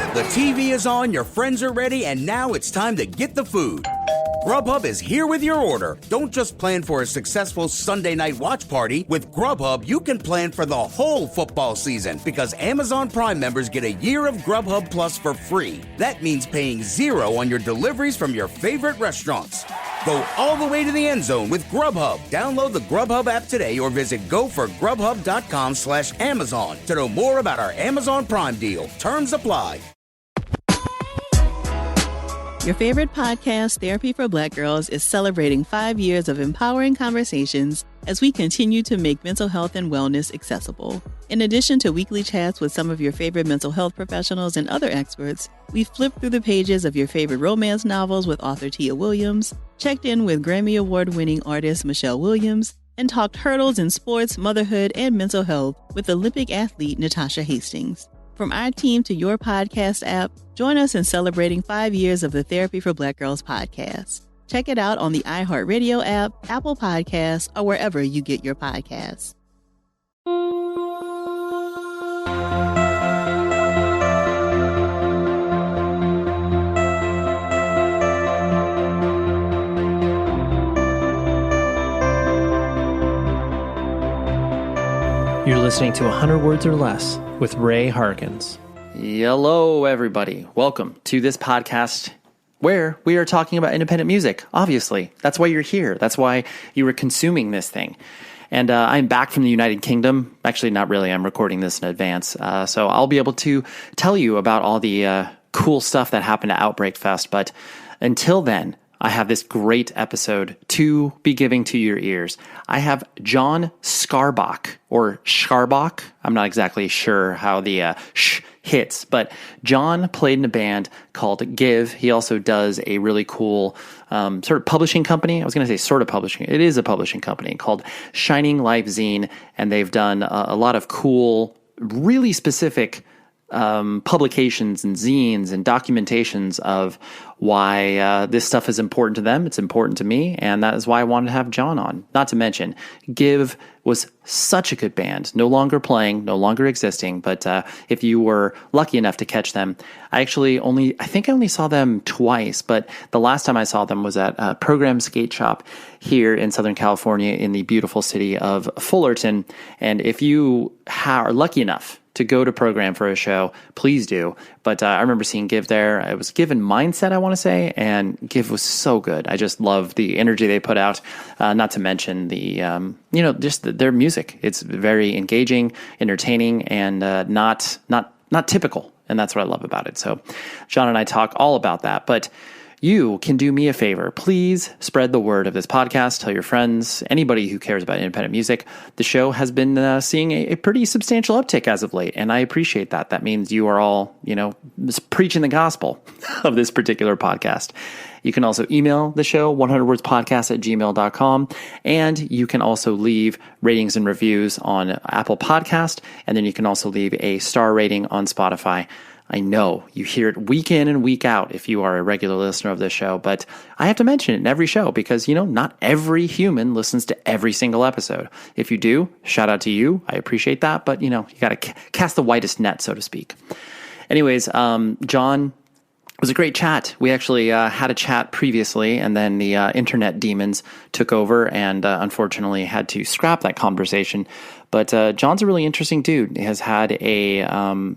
The TV is on, your friends are ready, and now it's time to get the food. Grubhub is here with your order. Don't just plan for a successful Sunday night watch party. With Grubhub, you can plan for the whole football season because Amazon Prime members get a year of Grubhub Plus for free. That means paying $0 on your deliveries from your favorite restaurants. Go all the way to the end zone with Grubhub. Download the Grubhub app today or visit goforgrubhub.com/Amazon to know more about our Amazon Prime deal. Terms apply. Your favorite podcast, Therapy for Black Girls, is celebrating 5 years of empowering conversations as we continue to make mental health and wellness accessible. In addition to weekly chats with some of your favorite mental health professionals and other experts, we've flipped through the pages of your favorite romance novels with author Tia Williams, checked in with Grammy Award-winning artist Michelle Williams, and talked hurdles in sports, motherhood, and mental health with Olympic athlete Natasha Hastings. From our team to your podcast app, join us in celebrating 5 years of the Therapy for Black Girls podcast. Check it out on the iHeartRadio app, Apple Podcasts, or wherever you get your podcasts. You're listening to 100 Words or Less with Ray Harkins. Hello, everybody. Welcome to this podcast where we are talking about independent music. Obviously, that's why you're here. That's why you were consuming this thing. And I'm back from the United Kingdom. Actually, not really. I'm recording this in advance. So I'll be able to tell you about all the cool stuff that happened at Outbreak Fest. But until then, I have this great episode to be giving to your ears. I have John Scharbach, or Scharbach. I'm not exactly sure how the sh hits, but John played in a band called Give. He also does a really cool sort of publishing company. I was going to say sort of publishing. It is a publishing company called Shining Life Zine, and they've done a lot of cool, really specific publications and zines and documentations of why this stuff is important to them. It's important to me, and that is why I wanted to have John on. Not to mention, Give was such a good band. No longer playing, no longer existing, but if you were lucky enough to catch them, I think I only saw them twice, but the last time I saw them was at Program Skate Shop here in Southern California in the beautiful city of Fullerton. And if you are lucky enough to go to Program for a show, please do. But I remember seeing Give there. It was Give in Mindset, I want to say, and Give was so good. I just love the energy they put out, not to mention the, their music. It's very engaging, entertaining, and not typical. And that's what I love about it. So John and I talk all about that. But you can do me a favor. Please spread the word of this podcast. Tell your friends, anybody who cares about independent music. The show has been seeing a pretty substantial uptick as of late, and I appreciate that. That means you are all, preaching the gospel of this particular podcast. You can also email the show, 100wordspodcast@gmail.com, and you can also leave ratings and reviews on Apple Podcast, and then you can also leave a star rating on Spotify. I know you hear it week in and week out if you are a regular listener of this show, but I have to mention it in every show because, not every human listens to every single episode. If you do, shout out to you. I appreciate that, but, you got to cast the widest net, so to speak. Anyways, John, it was a great chat. We actually had a chat previously, and then the internet demons took over and unfortunately had to scrap that conversation. But John's a really interesting dude. He has had being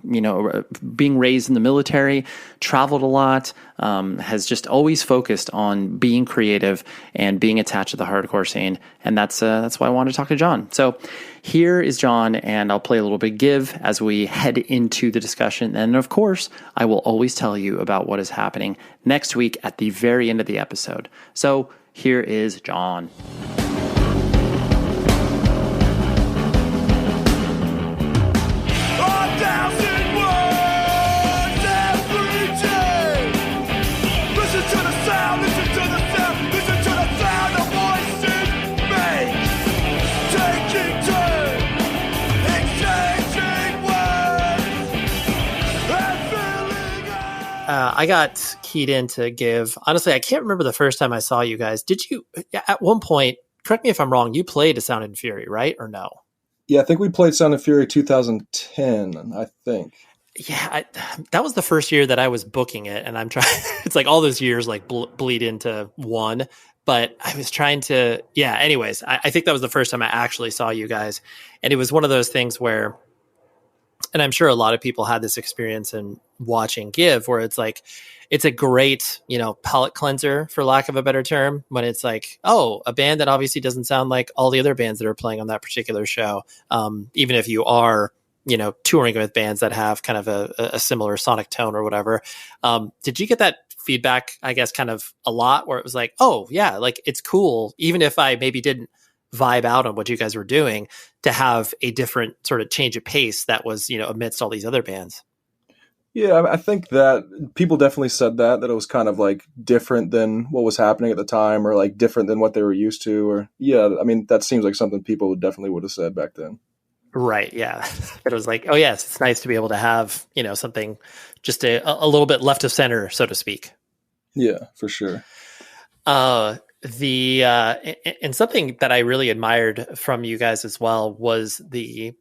raised in the military, traveled a lot, has just always focused on being creative and being attached to the hardcore scene. And that's why I wanted to talk to John. So here is John, and I'll play a little bit of Give as we head into the discussion. And of course, I will always tell you about what is happening next week at the very end of the episode. So here is John. I got keyed into Give. Honestly, I can't remember the first time I saw you guys. Did you, at one point, correct me if I'm wrong, you played a Sound and Fury, right? Or no? Yeah, I think we played Sound and Fury 2010, I think. that was the first year that I was booking it, and I'm trying. It's like all those years like bleed into one. But I was trying to, yeah. Anyways, I think that was the first time I actually saw you guys, and it was one of those things where, and I'm sure a lot of people had this experience in watching Give, where it's like, it's a great, palate cleanser, for lack of a better term, when it's like, oh, a band that obviously doesn't sound like all the other bands that are playing on that particular show. Even if you are, touring with bands that have kind of a similar sonic tone or whatever. Did you get that feedback, I guess, kind of a lot, where it was like, oh yeah, like it's cool, even if I maybe didn't vibe out on what you guys were doing, to have a different sort of change of pace that was, amidst all these other bands? Yeah, I think that people definitely said that it was kind of like different than what was happening at the time, or like different than what they were used to. Or yeah, I mean, that seems like something people would have said back then. Right. Yeah. It was like, oh yes, it's nice to be able to have, something just a little bit left of center, so to speak. Yeah, for sure. And something that I really admired from you guys as well was you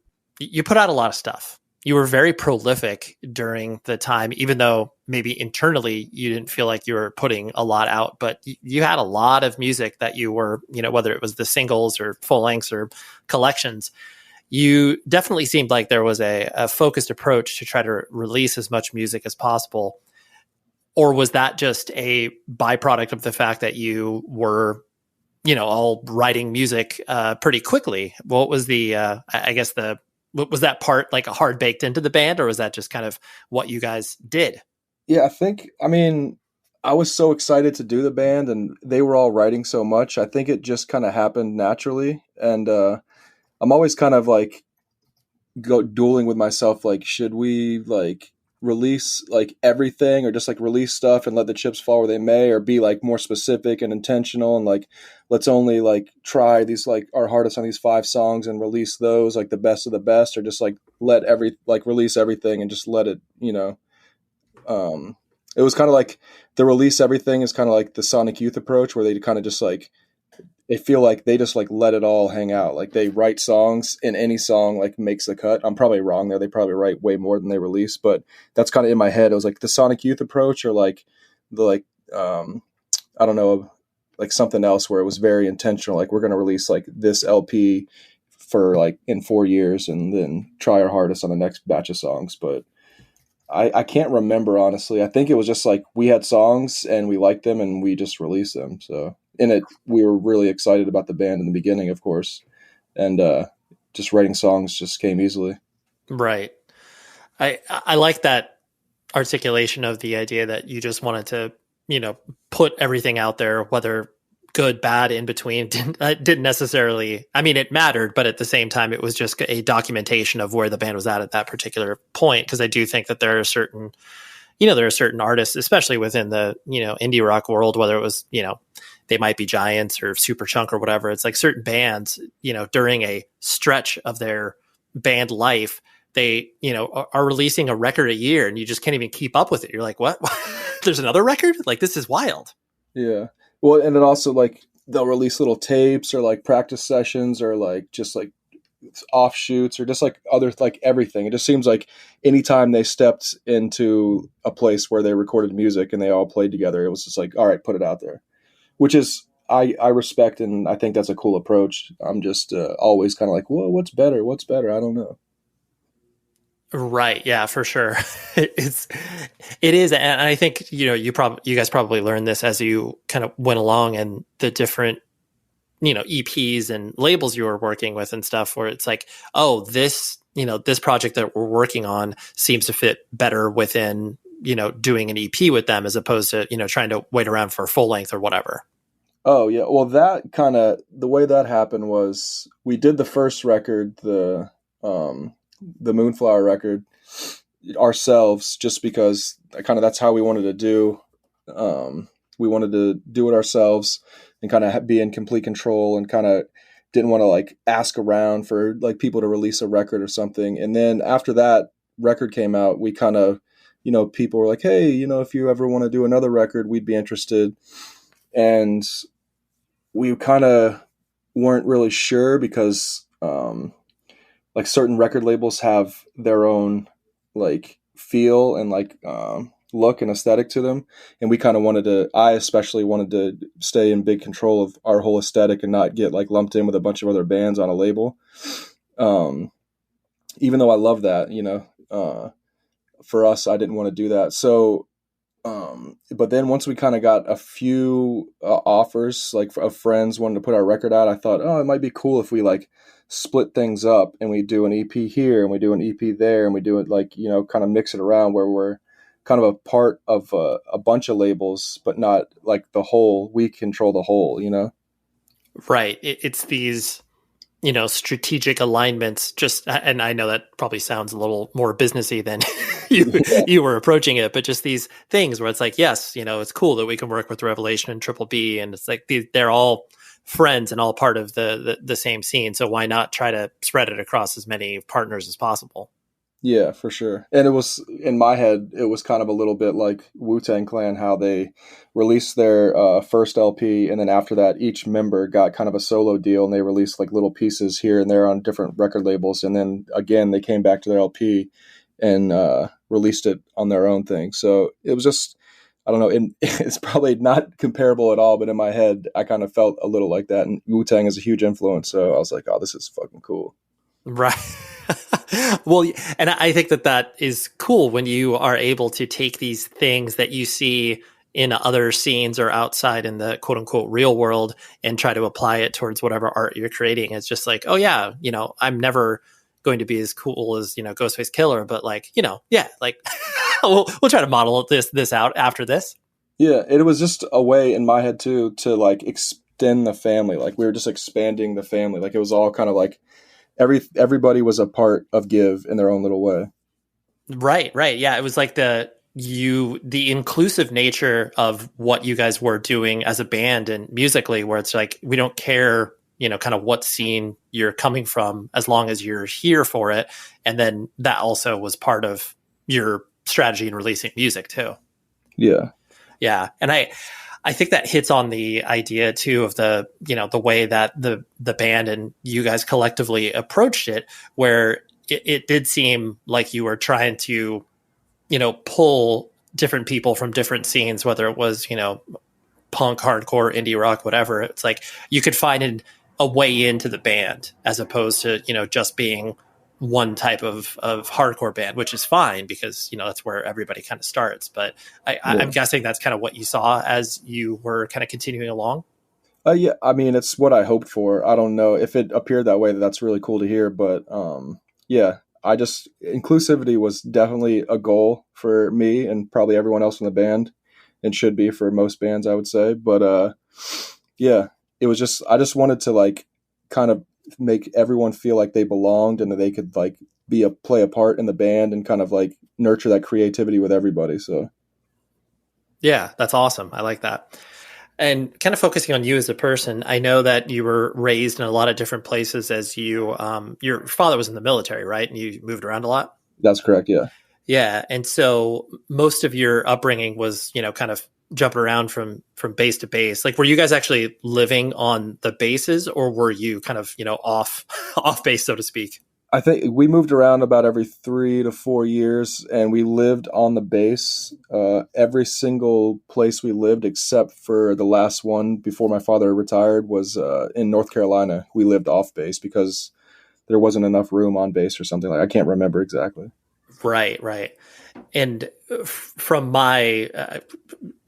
put out a lot of stuff. You were very prolific during the time, even though maybe internally you didn't feel like you were putting a lot out, but you had a lot of music that you were, whether it was the singles or full lengths or collections. You definitely seemed like there was a focused approach to try to release as much music as possible. Or was that just a byproduct of the fact that you were, all writing music pretty quickly? What was was that part like a hard baked into the band, or was that just kind of what you guys did? Yeah, I was so excited to do the band, and they were all writing so much. I think it just kind of happened naturally. And I'm always kind of like dueling with myself. Like, should we like release like everything, or just like release stuff and let the chips fall where they may, or be like more specific and intentional, and like, let's only like try these, like our hardest on these 5 songs and release those like the best of the best, or just like release everything and just let it, it was kind of like the release everything is kind of like the Sonic Youth approach, where they kind of just like, they feel like they just like let it all hang out. Like they write songs, and any song like makes the cut. I'm probably wrong there. They probably write way more than they release, but that's kind of in my head. It was like the Sonic Youth approach, or like the I don't know, like something else where it was very intentional. Like, we're going to release like this LP for like in 4 years, and then try our hardest on the next batch of songs. But I can't remember, honestly. I think it was just like we had songs and we liked them and we just released them. So we were really excited about the band in the beginning, of course. And just writing songs just came easily. Right. I like that articulation of the idea that you just wanted to, put everything out there, whether good, bad, in between. Didn't necessarily, I mean, it mattered, but at the same time, it was just a documentation of where the band was at that particular point. Because I do think that there are certain artists, especially within the, indie rock world, whether it was, they might be Giants or Superchunk or whatever. It's like certain bands, during a stretch of their band life, they, are releasing a record a year, and you just can't even keep up with it. You're like, what? There's another record? Like, this is wild. Yeah. Well, and then also like they'll release little tapes, or like practice sessions, or like just like offshoots, or just like other, like everything. It just seems like anytime they stepped into a place where they recorded music and they all played together, it was just like, all right, put it out there, which is, I respect. And I think that's a cool approach. I'm just always kind of like, whoa, what's better? I don't know. Right. Yeah, for sure. It is. And I think, you guys probably learned this as you kind of went along, and the different, EPs and labels you were working with and stuff, where it's like, oh, this project that we're working on seems to fit better within, doing an EP with them, as opposed to, trying to wait around for full length or whatever. Oh yeah. Well, that kind of, the way that happened was we did the first record, the Moonflower record, ourselves, just because that's how we wanted to do. We wanted to do it ourselves and kind of be in complete control, and kind of didn't want to like ask around for like people to release a record or something. And then after that record came out, we kind of, people were like, hey, if you ever want to do another record, we'd be interested. And we kind of weren't really sure, because like certain record labels have their own like feel and like look and aesthetic to them. And we kind of I especially wanted to stay in big control of our whole aesthetic and not get like lumped in with a bunch of other bands on a label. Even though I love that, for us, I didn't want to do that. So, but then once we kind of got a few offers, like of friends wanting to put our record out, I thought, oh, it might be cool if we like split things up and we do an EP here and we do an EP there and we do it like, kind of mix it around where we're kind of a part of a bunch of labels, but not like the whole, we control the whole, Right. It's these, strategic alignments and I know that probably sounds a little more businessy than you were approaching it, but just these things where it's like, yes, it's cool that we can work with Revelation and Triple B, and it's like they're all friends and all part of the same scene. So why not try to spread it across as many partners as possible? Yeah, for sure. And it was, in my head, it was kind of a little bit like Wu-Tang Clan, how they released their first LP, and then after that, each member got kind of a solo deal, and they released like little pieces here and there on different record labels. And then again, they came back to their LP and released it on their own thing. So it was just, I don't know, it's probably not comparable at all, but in my head, I kind of felt a little like that. And Wu-Tang is a huge influence. So I was like, oh, this is fucking cool. Right. Well, and I think that is cool when you are able to take these things that you see in other scenes or outside in the quote unquote real world and try to apply it towards whatever art you're creating. It's just like, oh yeah, I'm never going to be as cool as, Ghostface Killer, but like, yeah, like we'll try to model this out after this. Yeah. It was just a way in my head too, to like extend the family. Like we were just expanding the family. Like it was all kind of like, everybody was a part of Give in their own little way. Right. Yeah. It was like the inclusive nature of what you guys were doing as a band and musically, where it's like, we don't care, kind of what scene you're coming from as long as you're here for it. And then that also was part of your strategy in releasing music too. Yeah. Yeah. And I think that hits on the idea too of the way that the band and you guys collectively approached it, where it did seem like you were trying to, pull different people from different scenes, whether it was, punk, hardcore, indie rock, whatever. It's like you could find a way into the band as opposed to, just being one type of hardcore band, which is fine because, that's where everybody kind of starts. But I'm guessing that's kind of what you saw as you were kind of continuing along. Yeah, I mean, it's what I hoped for. I don't know if it appeared that way. That's really cool to hear. But yeah, inclusivity was definitely a goal for me and probably everyone else in the band, and should be for most bands, I would say. But yeah, it was just, I just wanted to like kind of make everyone feel like they belonged and that they could like play a part in the band and kind of like nurture that creativity with everybody. So yeah, that's awesome. I like that. And kind of focusing on you as a person, I know that you were raised in a lot of different places as your father was in the military, right? And you moved around a lot. That's correct. Yeah. Yeah. And so most of your upbringing was, kind of jumping around from base to base. Like, were you guys actually living on the bases, or were you kind of, off base, so to speak? I think we moved around about every 3 to 4 years, and we lived on the base. Every single place we lived, except for the last one before my father retired, was in North Carolina. We lived off base because there wasn't enough room on base or something. Like, I can't remember exactly. Right. And from my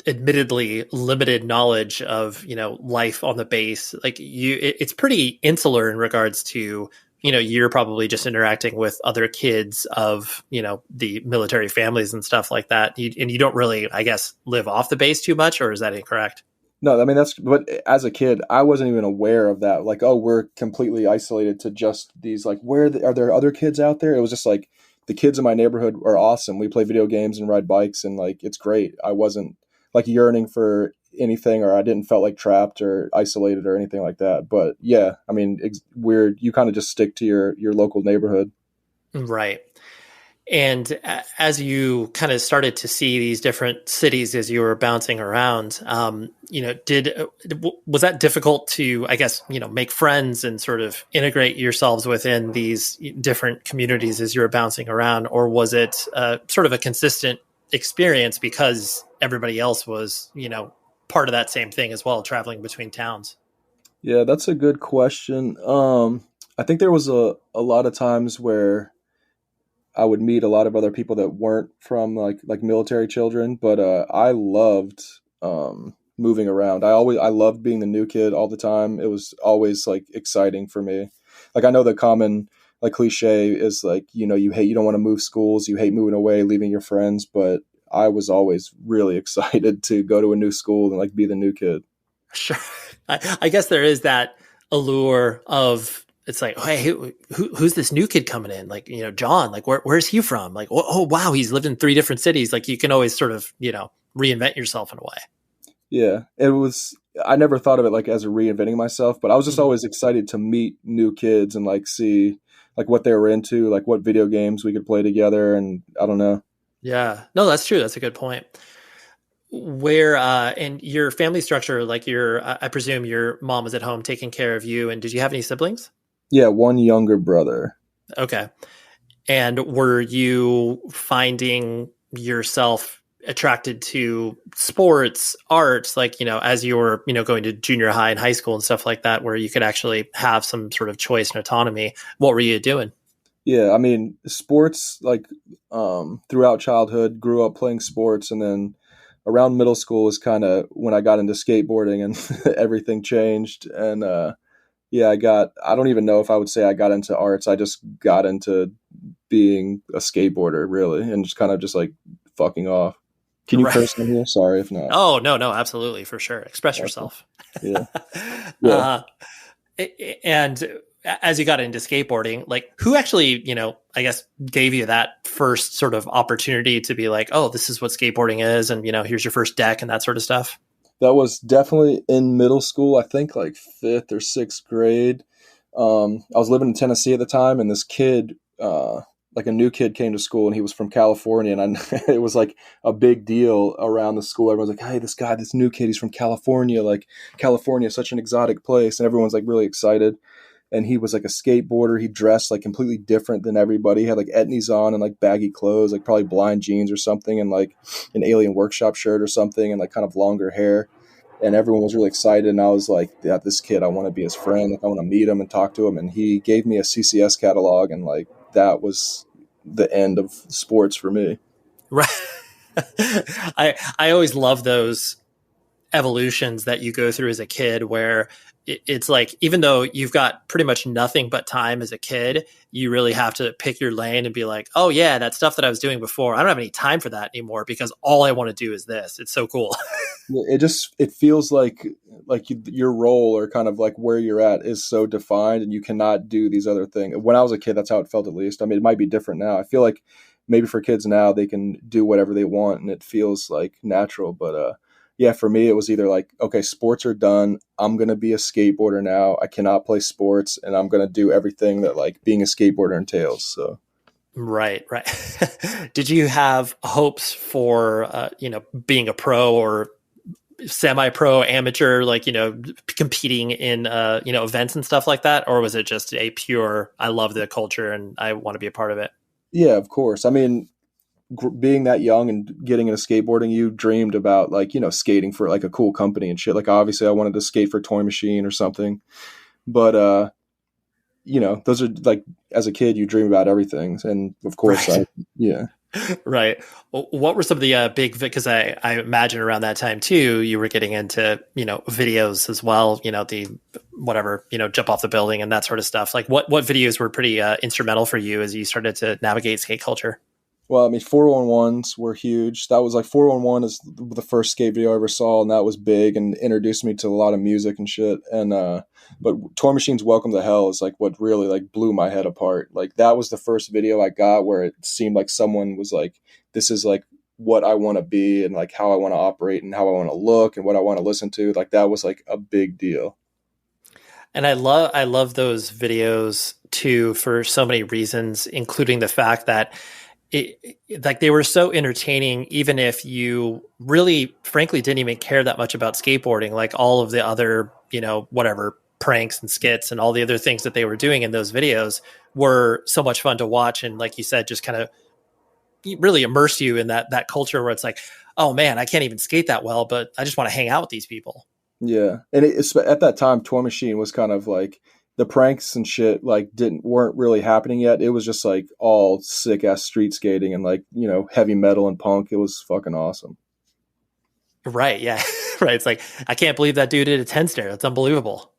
admittedly limited knowledge of, life on the base, like it's pretty insular in regards to, you're probably just interacting with other kids of, the military families and stuff like that. And you don't really, I guess, live off the base too much, or is that incorrect? No, I mean, but as a kid, I wasn't even aware of that. Like, oh, we're completely isolated to just these, like, are there other kids out there? It was just like, the kids in my neighborhood are awesome. We play video games and ride bikes, and like, it's great. I wasn't like yearning for anything, or I didn't felt like trapped or isolated or anything like that. But yeah, I mean, you kind of just stick to your local neighborhood. Right. And as you kind of started to see these different cities as you were bouncing around, was that difficult to, I guess, make friends and sort of integrate yourselves within these different communities as you were bouncing around? Or was it sort of a consistent experience because everybody else was, part of that same thing as well, traveling between towns? Yeah, that's a good question. I think there was a lot of times where I would meet a lot of other people that weren't from like military children, but I loved moving around. I loved being the new kid all the time. It was always like exciting for me. Like I know the common like cliche is like, you don't want to move schools, you hate moving away, leaving your friends, but I was always really excited to go to a new school and like be the new kid. Sure. I guess there is that allure of, it's like, oh, hey, who's this new kid coming in? Like, John, like, where's he from? Like, oh, wow, he's lived in 3 different cities. Like, you can always sort of, reinvent yourself in a way. Yeah, I never thought of it like as a reinventing myself, but I was just always excited to meet new kids and like see like what they were into, like what video games we could play together. And I don't know. Yeah, no, that's true. That's a good point. Where in your family structure, like I presume your mom was at home taking care of you. And did you have any siblings? Yeah, one younger brother. Okay. And were you finding yourself attracted to sports, arts, like, as you were, going to junior high and high school and stuff like that, where you could actually have some sort of choice and autonomy? What were you doing? Yeah, I mean, sports, like throughout childhood, grew up playing sports. And then around middle school is kind of when I got into skateboarding and everything changed. And yeah, I don't even know if I would say I got into arts. I just got into being a skateboarder, really, and just kind of just like fucking off. Can you curse in here? Sorry if not. Oh, no, absolutely. For sure. Express yourself. Yeah. Yeah. And as you got into skateboarding, like who actually, I guess gave you that first sort of opportunity to be like, oh, this is what skateboarding is. And, here's your first deck and that sort of stuff. That was definitely in middle school. I think like 5th or 6th grade. I was living in Tennessee at the time, and this kid, like a new kid, came to school, and he was from California, and it was like a big deal around the school. Everyone's like, "Hey, this new kid, he's from California. Like California is such an exotic place," and everyone's like really excited. And he was like a skateboarder. He dressed like completely different than everybody. He had like etnies on and like baggy clothes, like probably blind jeans or something, and like an Alien Workshop shirt or something, and like kind of longer hair. And everyone was really excited. And I was like, yeah, this kid, I want to be his friend. Like I want to meet him and talk to him. And he gave me a CCS catalog. And like, that was the end of sports for me. Right. I always love those evolutions that you go through as a kid where it's like, even though you've got pretty much nothing but time as a kid, you really have to pick your lane and be like, oh yeah, that stuff that I was doing before, I don't have any time for that anymore because all I want to do is this. It's so cool. It feels like your role or kind of like where you're at is so defined and you cannot do these other things. When I was a kid, that's how it felt, at least. I mean, it might be different now. I feel like maybe for kids now, they can do whatever they want and it feels like natural. But yeah, for me, it was either like, okay, sports are done. I'm going to be a skateboarder now. I cannot play sports, and I'm going to do everything that like being a skateboarder entails. So. Right. Did you have hopes for, being a pro or semi-pro, amateur, like, competing in, events and stuff like that? Or was it just a pure, I love the culture and I want to be a part of it? Yeah, of course. I mean, being that young and getting into skateboarding, you dreamed about like, skating for like a cool company and shit. Like obviously I wanted to skate for Toy Machine or something, but, those are like, as a kid, you dream about everything. And of course, right. Yeah. Right. What were some of the big, because I imagine around that time too, you were getting into, videos as well, the whatever, jump off the building and that sort of stuff. Like what videos were pretty instrumental for you as you started to navigate skate culture? Well, I mean, 411s were huge. That was like 411 is the first skate video I ever saw, and that was big and introduced me to a lot of music and shit. And but Toy Machine's Welcome to Hell is like what really like blew my head apart. Like that was the first video I got where it seemed like someone was like, this is like what I want to be and like how I want to operate and how I want to look and what I want to listen to. Like that was like a big deal. And I love those videos too for so many reasons, including the fact that like they were so entertaining, even if you really, frankly, didn't even care that much about skateboarding, like all of the other, whatever pranks and skits and all the other things that they were doing in those videos were so much fun to watch. And like you said, just kind of really immerse you in that culture where it's like, oh man, I can't even skate that well, but I just want to hang out with these people. Yeah. And it's at that time, Toy Machine was kind of like, the pranks and shit like weren't really happening yet. It was just like all sick ass street skating and like, heavy metal and punk. It was fucking awesome. Right. Yeah. Right. It's like, I can't believe that dude did a 10 stair. That's unbelievable.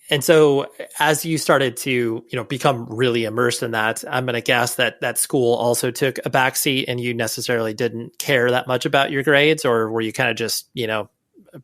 And so as you started to, become really immersed in that, I'm going to guess that school also took a backseat and you necessarily didn't care that much about your grades, or were you kind of just,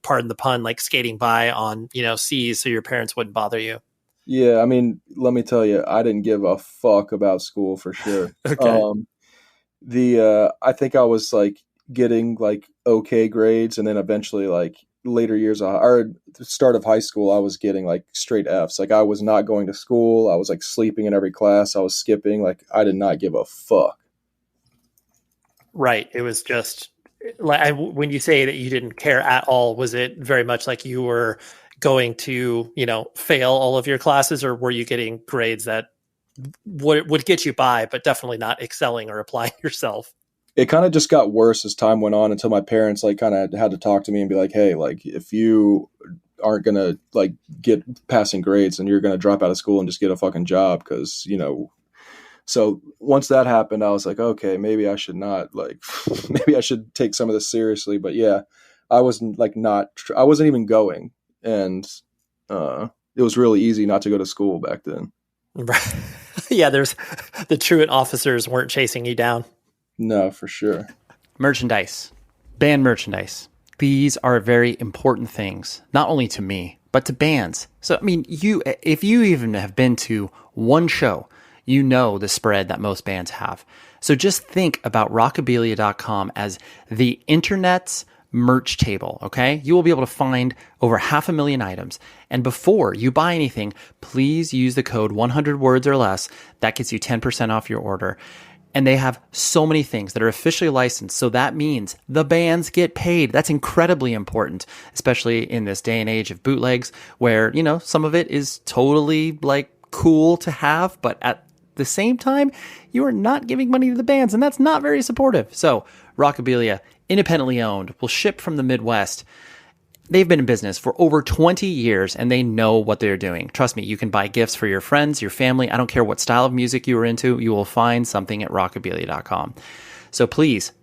pardon the pun, like skating by on, C's so your parents wouldn't bother you? Yeah. I mean, let me tell you, I didn't give a fuck about school for sure. Okay. I think I was like getting like okay grades, and then eventually like later years or the start of high school, I was getting like straight F's. Like I was not going to school. I was like sleeping in every class. I was skipping. Like I did not give a fuck. Right. It was just like, when you say that you didn't care at all, was it very much like you were going to, fail all of your classes, or were you getting grades that would get you by, but definitely not excelling or applying yourself? It kind of just got worse as time went on, until my parents like kind of had to talk to me and be like, hey, like if you aren't going to like get passing grades, then you're going to drop out of school and just get a fucking job. Cause so once that happened, I was like, okay, maybe I should not like, maybe I should take some of this seriously. But yeah, I wasn't like I wasn't even going. And it was really easy not to go to school back then. Right. Yeah. There's the truant officers weren't chasing you down. No, for sure. Merchandise, band merchandise. These are very important things, not only to me, but to bands. So, I mean, if you even have been to one show, you know the spread that most bands have. So just think about rockabilia.com as the internet's merch table, okay? You will be able to find over 500,000 items. And before you buy anything, please use the code 100 words or less. That gets you 10% off your order. And they have so many things that are officially licensed. So that means the bands get paid. That's incredibly important, especially in this day and age of bootlegs where, some of it is totally like cool to have, but at the same time, you are not giving money to the bands, and that's not very supportive. So Rockabilia, independently owned, will ship from the Midwest. They've been in business for over 20 years, and they know what they're doing. Trust me, you can buy gifts for your friends, your family. I don't care what style of music you are into. You will find something at rockabilia.com. So please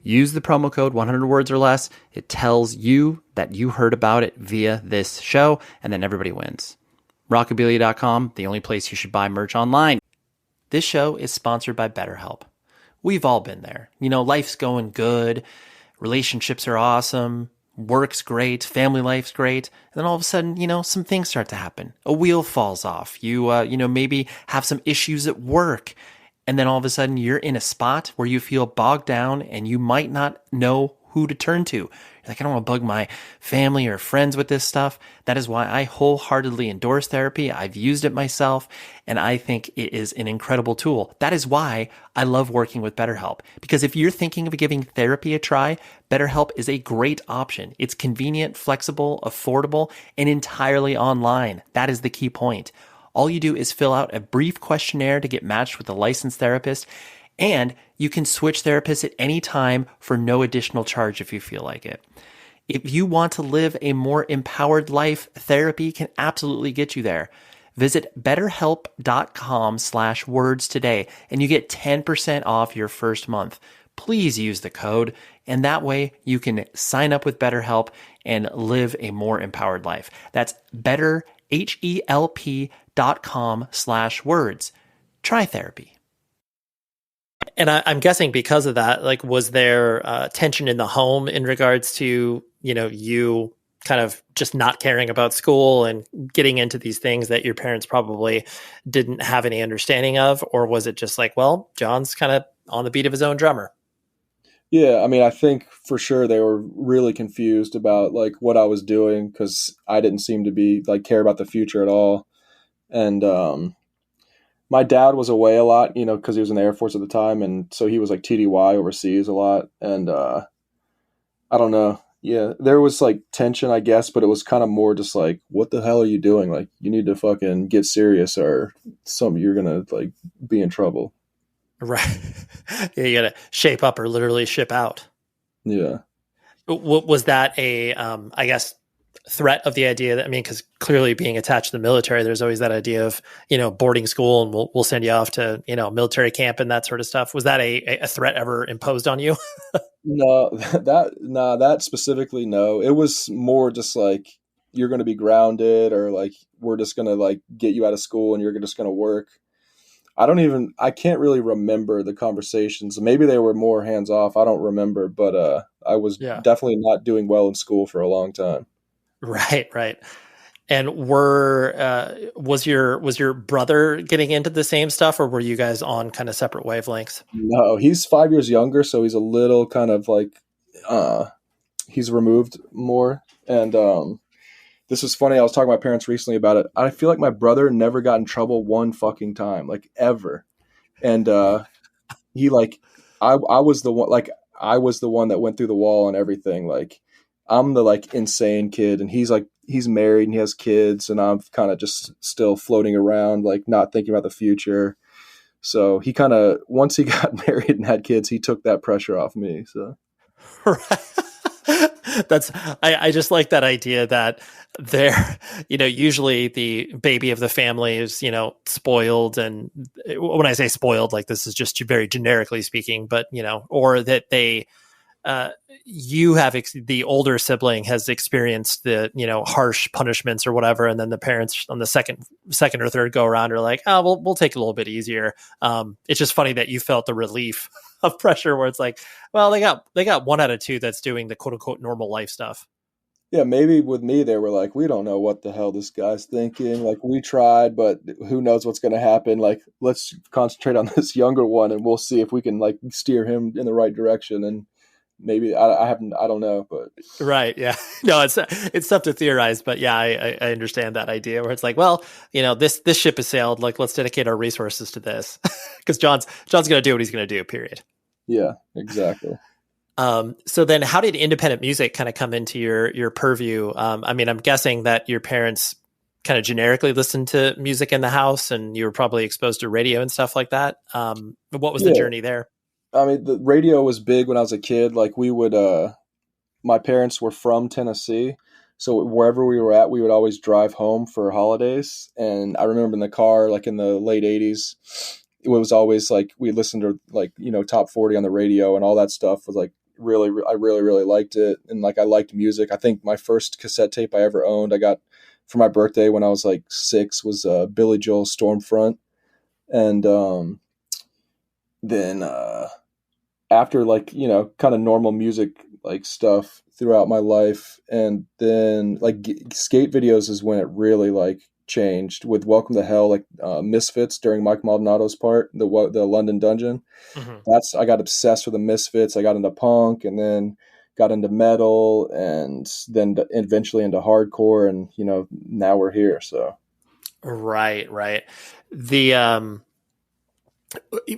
use the promo code 100 words or less. It tells you that you heard about it via this show, and then everybody wins. Rockabilia.com, the only place you should buy merch online. This show is sponsored by BetterHelp. We've all been there. Life's going good. Relationships are awesome. Work's great. Family life's great. And then all of a sudden, some things start to happen. A wheel falls off. You maybe have some issues at work. And then all of a sudden you're in a spot where you feel bogged down and you might not know who to turn to. You're like, I don't want to bug my family or friends with this stuff. That is why I wholeheartedly endorse therapy. I've used it myself, and I think it is an incredible tool. That is why I love working with BetterHelp, because if you're thinking of giving therapy a try, BetterHelp is a great option. It's convenient, flexible, affordable, and entirely online. That is the key point. All you do is fill out a brief questionnaire to get matched with a licensed therapist, and you can switch therapists at any time for no additional charge if you feel like it. If you want to live a more empowered life, therapy can absolutely get you there. Visit betterhelp.com/words today, and you get 10% off your first month. Please use the code, and that way you can sign up with BetterHelp and live a more empowered life. That's betterhelp.com/words. Try therapy. And I'm guessing because of that, like, was there tension in the home in regards to, you kind of just not caring about school and getting into these things that your parents probably didn't have any understanding of? Or was it just like, well, John's kind of on the beat of his own drummer? Yeah, I mean, I think for sure they were really confused about like what I was doing, because I didn't seem to be like care about the future at all. And my dad was away a lot, you know, because he was in the Air Force at the time, and so he was like TDY overseas a lot, and I don't know. Yeah, there was like tension, I guess, but it was kind of more just like, what the hell are you doing? Like, you need to fucking get serious, or you're gonna like be in trouble. Right. Yeah, you got to shape up or literally ship out. Yeah. Was that a, I guess, threat of the idea that, I mean, because clearly being attached to the military, there's always that idea of, you know, boarding school and we'll send you off to, you know, military camp and that sort of stuff. Was that a threat ever imposed on you? No, that specifically, no. It was more just like, you're going to be grounded, or like, we're just going to like get you out of school and you're just going to work. I can't really remember the conversations. Maybe they were more hands off. I don't remember, but I was definitely not doing well in school for a long time. Right, right. And was your brother getting into the same stuff, or were you guys on kind of separate wavelengths? No, he's 5 years younger, so he's a little kind of like he's removed more. And this was funny. I was talking to my parents recently about it. I feel like my brother never got in trouble one fucking time, like ever. And he like I was the one, like I was the one that went through the wall and everything. Like, I'm the like insane kid, and he's married and he has kids, and I'm kind of just still floating around, like not thinking about the future. So he kind of, once he got married and had kids, he took that pressure off me. So I just like that idea that they're, you know, usually the baby of the family is, you know, spoiled. And when I say spoiled, like this is just very generically speaking, but, you know, or that they, you have the older sibling has experienced the, you know, harsh punishments or whatever, and then the parents on the second or third go around are like, oh, we'll take it a little bit easier. It's just funny that you felt the relief of pressure where it's like, well, they got 1 out of 2 that's doing the quote unquote normal life stuff. Yeah, maybe with me they were like, we don't know what the hell this guy's thinking. Like, we tried, but who knows what's going to happen. Like, let's concentrate on this younger one, and we'll see if we can like steer him in the right direction. And maybe I don't know, but right. Yeah. No, it's tough to theorize, but yeah, I understand that idea where it's like, well, you know, this ship has sailed, like, let's dedicate our resources to this because John's going to do what he's going to do, period. Yeah, exactly. So then how did independent music kind of come into your purview? I mean, I'm guessing that your parents kind of generically listened to music in the house and you were probably exposed to radio and stuff like that. What was the journey there? I mean, the radio was big when I was a kid. Like, we would, my parents were from Tennessee, so wherever we were at, we would always drive home for holidays. And I remember in the car, like in the late 80s, it was always like, we listened to like, you know, top 40 on the radio, and all that stuff was like, I really liked it. And like, I liked music. I think my first cassette tape I ever owned, I got for my birthday when I was like 6, was Billy Joel Stormfront. And then after, like, you know, kind of normal music like stuff throughout my life, and then like skate videos is when it really like changed with Welcome to Hell, like Misfits during Mike Maldonado's part, the London Dungeon. Mm-hmm. I got obsessed with the Misfits. I got into punk, and then got into metal, and then eventually into hardcore, and you know, now we're here. So right. The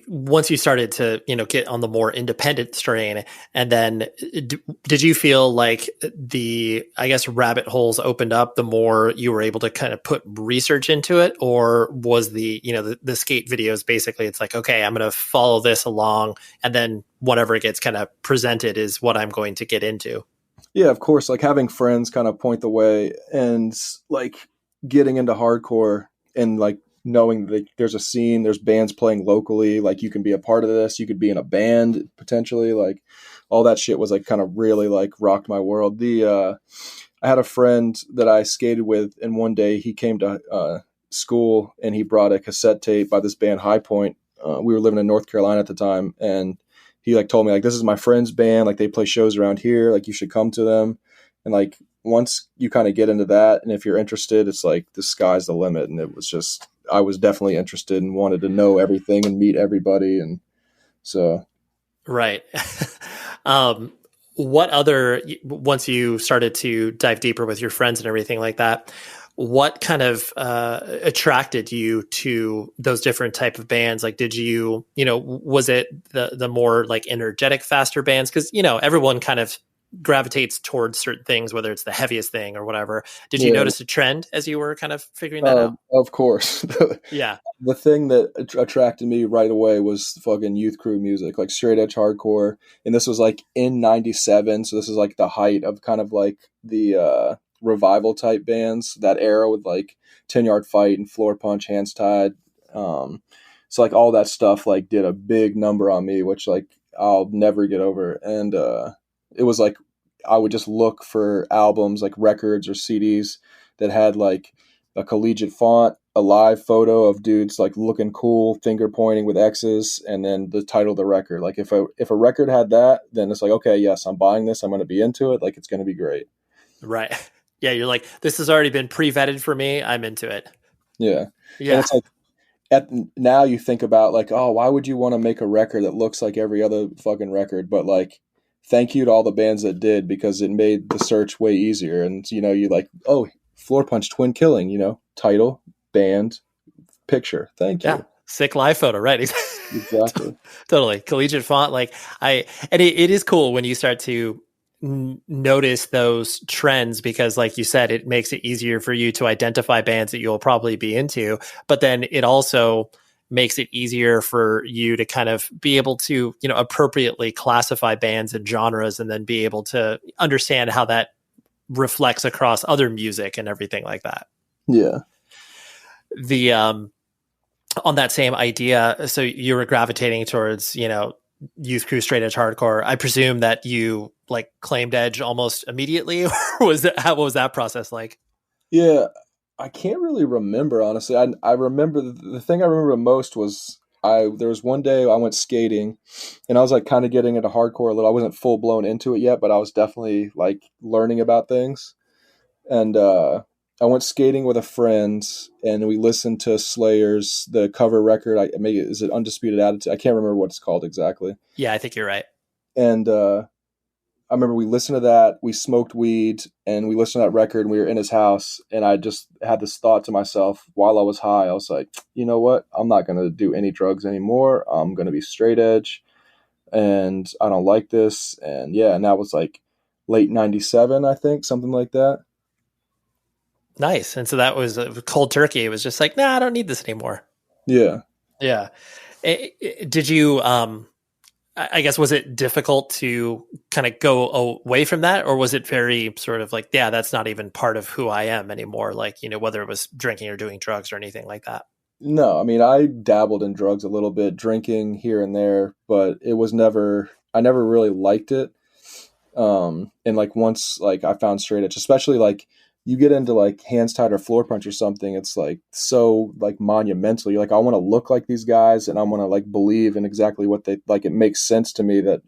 once you started to, you know, get on the more independent strain, and then did you feel like the, I guess, rabbit holes opened up the more you were able to kind of put research into it? Or was the, you know, the skate videos basically, it's like, okay, I'm going to follow this along, and then whatever gets kind of presented is what I'm going to get into? Yeah, of course. Like, having friends kind of point the way, and like getting into hardcore, and like knowing that there's a scene, there's bands playing locally, like you can be a part of this, you could be in a band potentially, like all that shit was like kind of really like rocked my world. I had a friend that I skated with, and one day he came to school and he brought a cassette tape by this band High Point. We were living in North Carolina at the time, and he like told me like, this is my friend's band, like they play shows around here, like you should come to them. And like, once you kind of get into that, and if you're interested, it's like the sky's the limit. And it was just, I was definitely interested and wanted to know everything and meet everybody. And so. Right. What other, once you started to dive deeper with your friends and everything like that, what kind of attracted you to those different type of bands? Like, did you, was it the more like energetic, faster bands? Because, everyone kind of gravitates towards certain things, whether it's the heaviest thing or whatever. Did you notice a trend as you were kind of figuring that out? Of course. Yeah. The thing that attracted me right away was fucking youth crew music, like straight edge hardcore. And this was like in 97. So this is like the height of kind of like the revival type bands, that era with like 10-Yard Fight and Floor Punch, Hands Tied. So like all that stuff like did a big number on me, which like I'll never get over. And it was like I would just look for albums, like records or CDs that had like a collegiate font, a live photo of dudes like looking cool, finger pointing with X's, and then the title of the record. Like if a record had that, then it's like, okay, yes, I'm buying this. I'm going to be into it. Like it's going to be great. Right. Yeah. You're like, this has already been pre-vetted for me. I'm into it. Yeah. Yeah. And it's like, now you think about like, oh, why would you want to make a record that looks like every other fucking record? But like, thank you to all the bands that did, because it made the search way easier. And, you like, oh, Floor Punch Twin Killing, title, band, picture. Thank you. Yeah. Sick live photo. Right. Exactly. Totally. Collegiate font. Like it is cool when you start to notice those trends, because like you said, it makes it easier for you to identify bands that you'll probably be into, but then it also makes it easier for you to kind of be able to, appropriately classify bands and genres, and then be able to understand how that reflects across other music and everything like that. Yeah. The, on that same idea, so you were gravitating towards, youth crew straight edge hardcore. I presume that you like claimed edge almost immediately, or what was that process like? Yeah, I can't really remember, honestly. I remember the thing I remember most was there was one day I went skating, and I was like kind of getting into hardcore a little. I wasn't full blown into it yet, but I was definitely like learning about things. And I went skating with a friend, and we listened to Slayer's the cover record. Is it Undisputed Attitude? I can't remember what it's called exactly. Yeah, I think you're right. And I remember we listened to that, we smoked weed, and we listened to that record, and we were in his house, and I just had this thought to myself while I was high. I was like, you know what? I'm not going to do any drugs anymore. I'm going to be straight edge, and I don't like this. And yeah, and that was like late 97, I think, something like that. Nice. And so that was a cold turkey. It was just like, nah, I don't need this anymore. Yeah. Yeah. Did you, I guess, was it difficult to kind of go away from that, or was it very sort of like, yeah, that's not even part of who I am anymore? Like, whether it was drinking or doing drugs or anything like that. No, I mean, I dabbled in drugs a little bit, drinking here and there, but I never really liked it. And like once like I found straight edge, especially like you get into like Hands Tied or Floor Punch or something, it's like so like monumental. You're like, I want to look like these guys, and I want to like believe in exactly what they like. It makes sense to me that,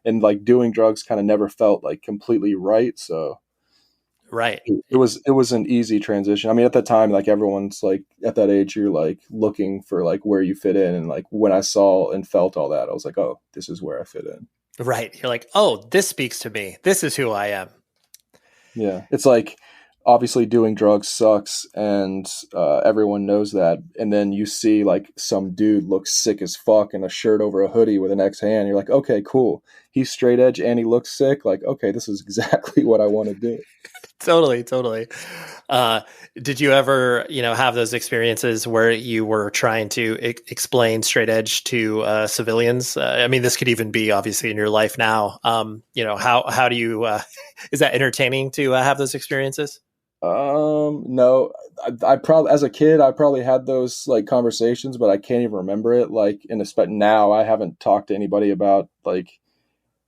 and like doing drugs kind of never felt like completely right. So right. It was an easy transition. I mean, at that time, like everyone's like at that age, you're like looking for like where you fit in. And like when I saw and felt all that, I was like, oh, this is where I fit in. Right. You're like, oh, this speaks to me. This is who I am. Yeah. It's like, obviously doing drugs sucks, and everyone knows that. And then you see like some dude looks sick as fuck in a shirt over a hoodie with an X hand. You're like, okay, cool. He's straight edge and he looks sick. Like, okay, this is exactly what I want to do. Totally. Did you ever, have those experiences where you were trying to explain straight edge to civilians? I mean, this could even be obviously in your life now. How do you, is that entertaining to have those experiences? No, I probably, as a kid, I probably had those like conversations, but I can't even remember it. Like now I haven't talked to anybody about like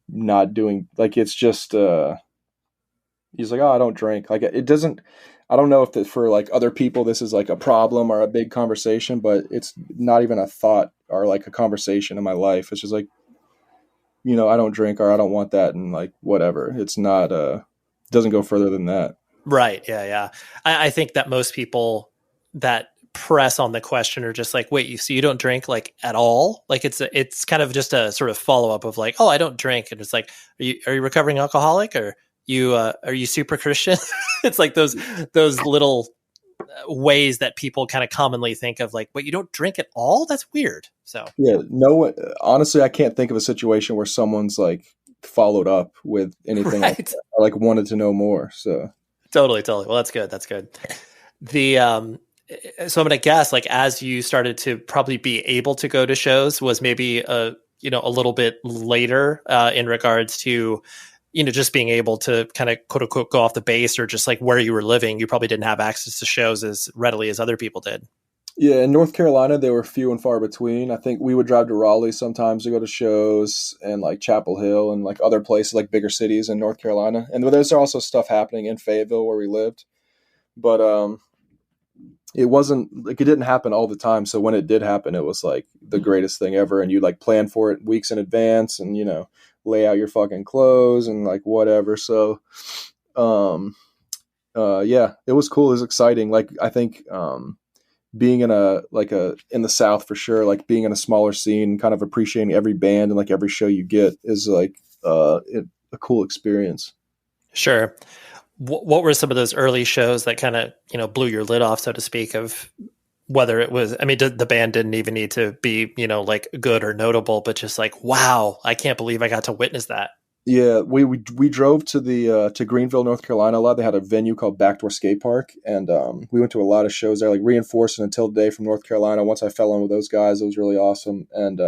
not doing, like, it's just, he's like, oh, I don't drink. Like it doesn't, I don't know if that for like other people, this is like a problem or a big conversation, but it's not even a thought or like a conversation in my life. It's just like, I don't drink, or I don't want that. And like, whatever, it's not, doesn't go further than that. Right. Yeah. I think that most people that press on the question are just like, wait, so you don't drink like at all? Like it's kind of just a sort of follow up of like, oh, I don't drink. And it's like, are you recovering alcoholic, or are you super Christian? It's like those little ways that people kind of commonly think of, like, "Wait, you don't drink at all? That's weird." So Yeah, no one, honestly, I can't think of a situation where someone's like followed up with anything like right, that, or like wanted to know more. So totally. Well, that's good. That's good. The so I'm gonna guess, like, as you started to probably be able to go to shows, was maybe a little bit later in regards to just being able to kind of quote unquote go off the base, or just like where you were living, you probably didn't have access to shows as readily as other people did. yeah, in North Carolina, they were few and far between. I think we would drive to Raleigh sometimes to go to shows, and like Chapel Hill and like other places, like bigger cities in North Carolina. And there's also stuff happening in Fayetteville where we lived, but it wasn't like it didn't happen all the time. So when it did happen, it was like the greatest thing ever. And you like plan for it weeks in advance, and lay out your fucking clothes and like whatever. So, yeah, it was cool. It was exciting. Like I think being in in the South for sure, like being in a smaller scene, kind of appreciating every band and like every show you get is like a cool experience. Sure. What were some of those early shows that kind of blew your lid off, so to speak, of whether it was, I mean, the band didn't even need to be like good or notable, but just like, wow, I can't believe I got to witness that. Yeah, we drove to the to Greenville, North Carolina a lot. They had a venue called Backdoor Skate Park, and we went to a lot of shows there, like Reinforced and Until Today from North Carolina. Once I fell in with those guys, it was really awesome. And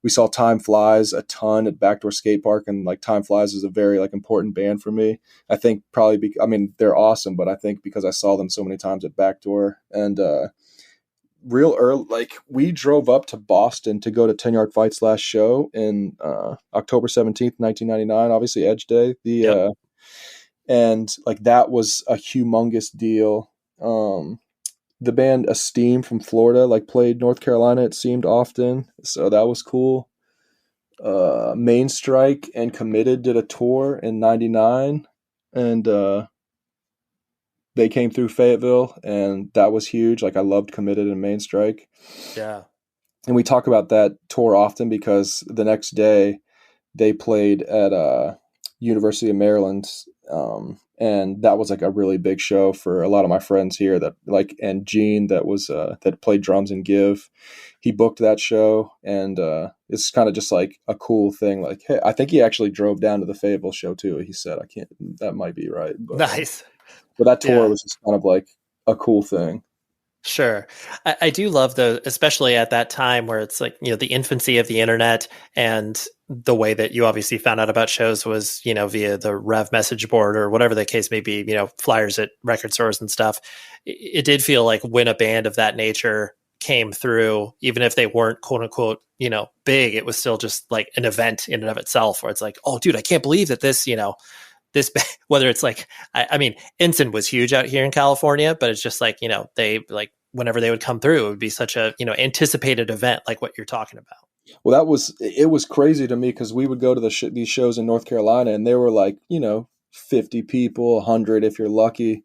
we saw Time Flies a ton at Backdoor Skate Park, and like Time Flies is a very like important band for me. I think probably I mean they're awesome, but I think because I saw them so many times at Backdoor, and real early, like we drove up to Boston to go to 10 Yard Fight's last show in October 17th, 1999, obviously Edge Day. And like that was a humongous deal. The band Esteem from Florida like played North Carolina, it seemed, often, so that was cool. Main Strike and Committed did a tour in 99, and they came through Fayetteville, and that was huge. Like I loved Committed and Main Strike. Yeah. And we talk about that tour often because the next day they played at University of Maryland, and that was like a really big show for a lot of my friends here. That like, and Gene that played drums in Give, he booked that show, and it's kind of just like a cool thing. Like, hey, I think he actually drove down to the Fayetteville show too. He said, I can't. That might be right. But, Nice. But that tour was just kind of like a cool thing. Sure. I do love especially at that time where it's like, the infancy of the internet, and the way that you obviously found out about shows was, via the Rev message board or whatever the case may be, flyers at record stores and stuff. It did feel like when a band of that nature came through, even if they weren't quote unquote, big, it was still just like an event in and of itself, where it's like, oh dude, I can't believe that this, whether it's like, I mean, Ensign was huge out here in California, but it's just like, they like, whenever they would come through, it would be such a, anticipated event, like what you're talking about. Well, it was crazy to me because we would go to these shows in North Carolina, and they were like, 50 people, 100 if you're lucky,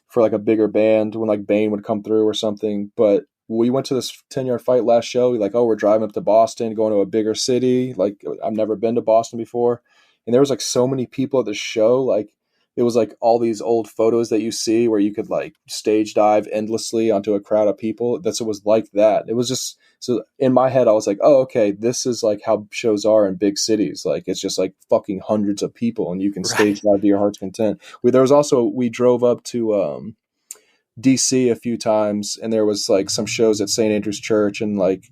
for like a bigger band when like Bane would come through or something. But we went to this 10 Yard Fight last show. We're driving up to Boston, going to a bigger city. Like I've never been to Boston before. And there was like so many people at the show. Like it was like all these old photos that you see where you could like stage dive endlessly onto a crowd of people. It was like that. It was just, so in my head, I was like, oh, okay, this is like how shows are in big cities. Like it's just like fucking hundreds of people, and you can stage dive to your heart's content. We drove up to DC a few times, and there was like some shows at St. Andrew's Church and like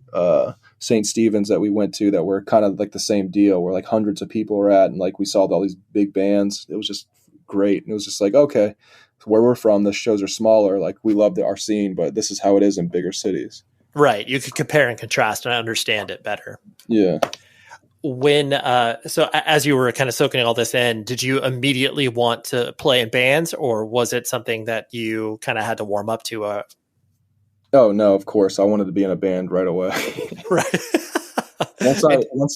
St. Stephen's that we went to that were kind of like the same deal, where like hundreds of people were at, and like we saw all these big bands. It was just great. And it was just like, okay, where we're from, the shows are smaller. Like we love our scene, but this is how it is in bigger cities. Right. You could compare and contrast and understand it better. Yeah. When so as you were kind of soaking all this in, did you immediately want to play in bands, or was it something that you kind of had to warm up to? Oh no, of course I wanted to be in a band right away. Right.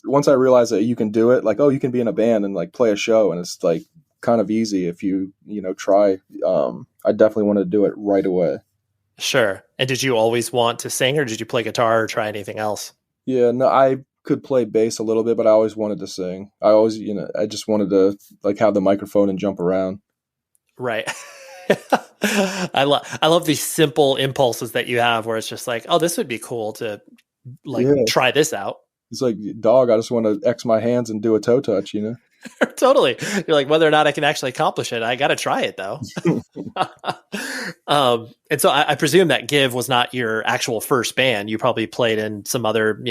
once I realized that you can do it, like, oh, you can be in a band and like play a show, and it's like kind of easy if you try. I definitely wanted to do it right away. Sure. And did you always want to sing, or did you play guitar or try anything else? Yeah, no, I could play bass a little bit, but I always wanted to sing. I just wanted to like have the microphone and jump around. Right. I love these simple impulses that you have where it's just like, oh, this would be cool to like try this out. It's like, dog, I just want to X my hands and do a toe touch, Totally. You're like, whether or not I can actually accomplish it, I got to try it though. And so I presume that Give was not your actual first band. You probably played in some other,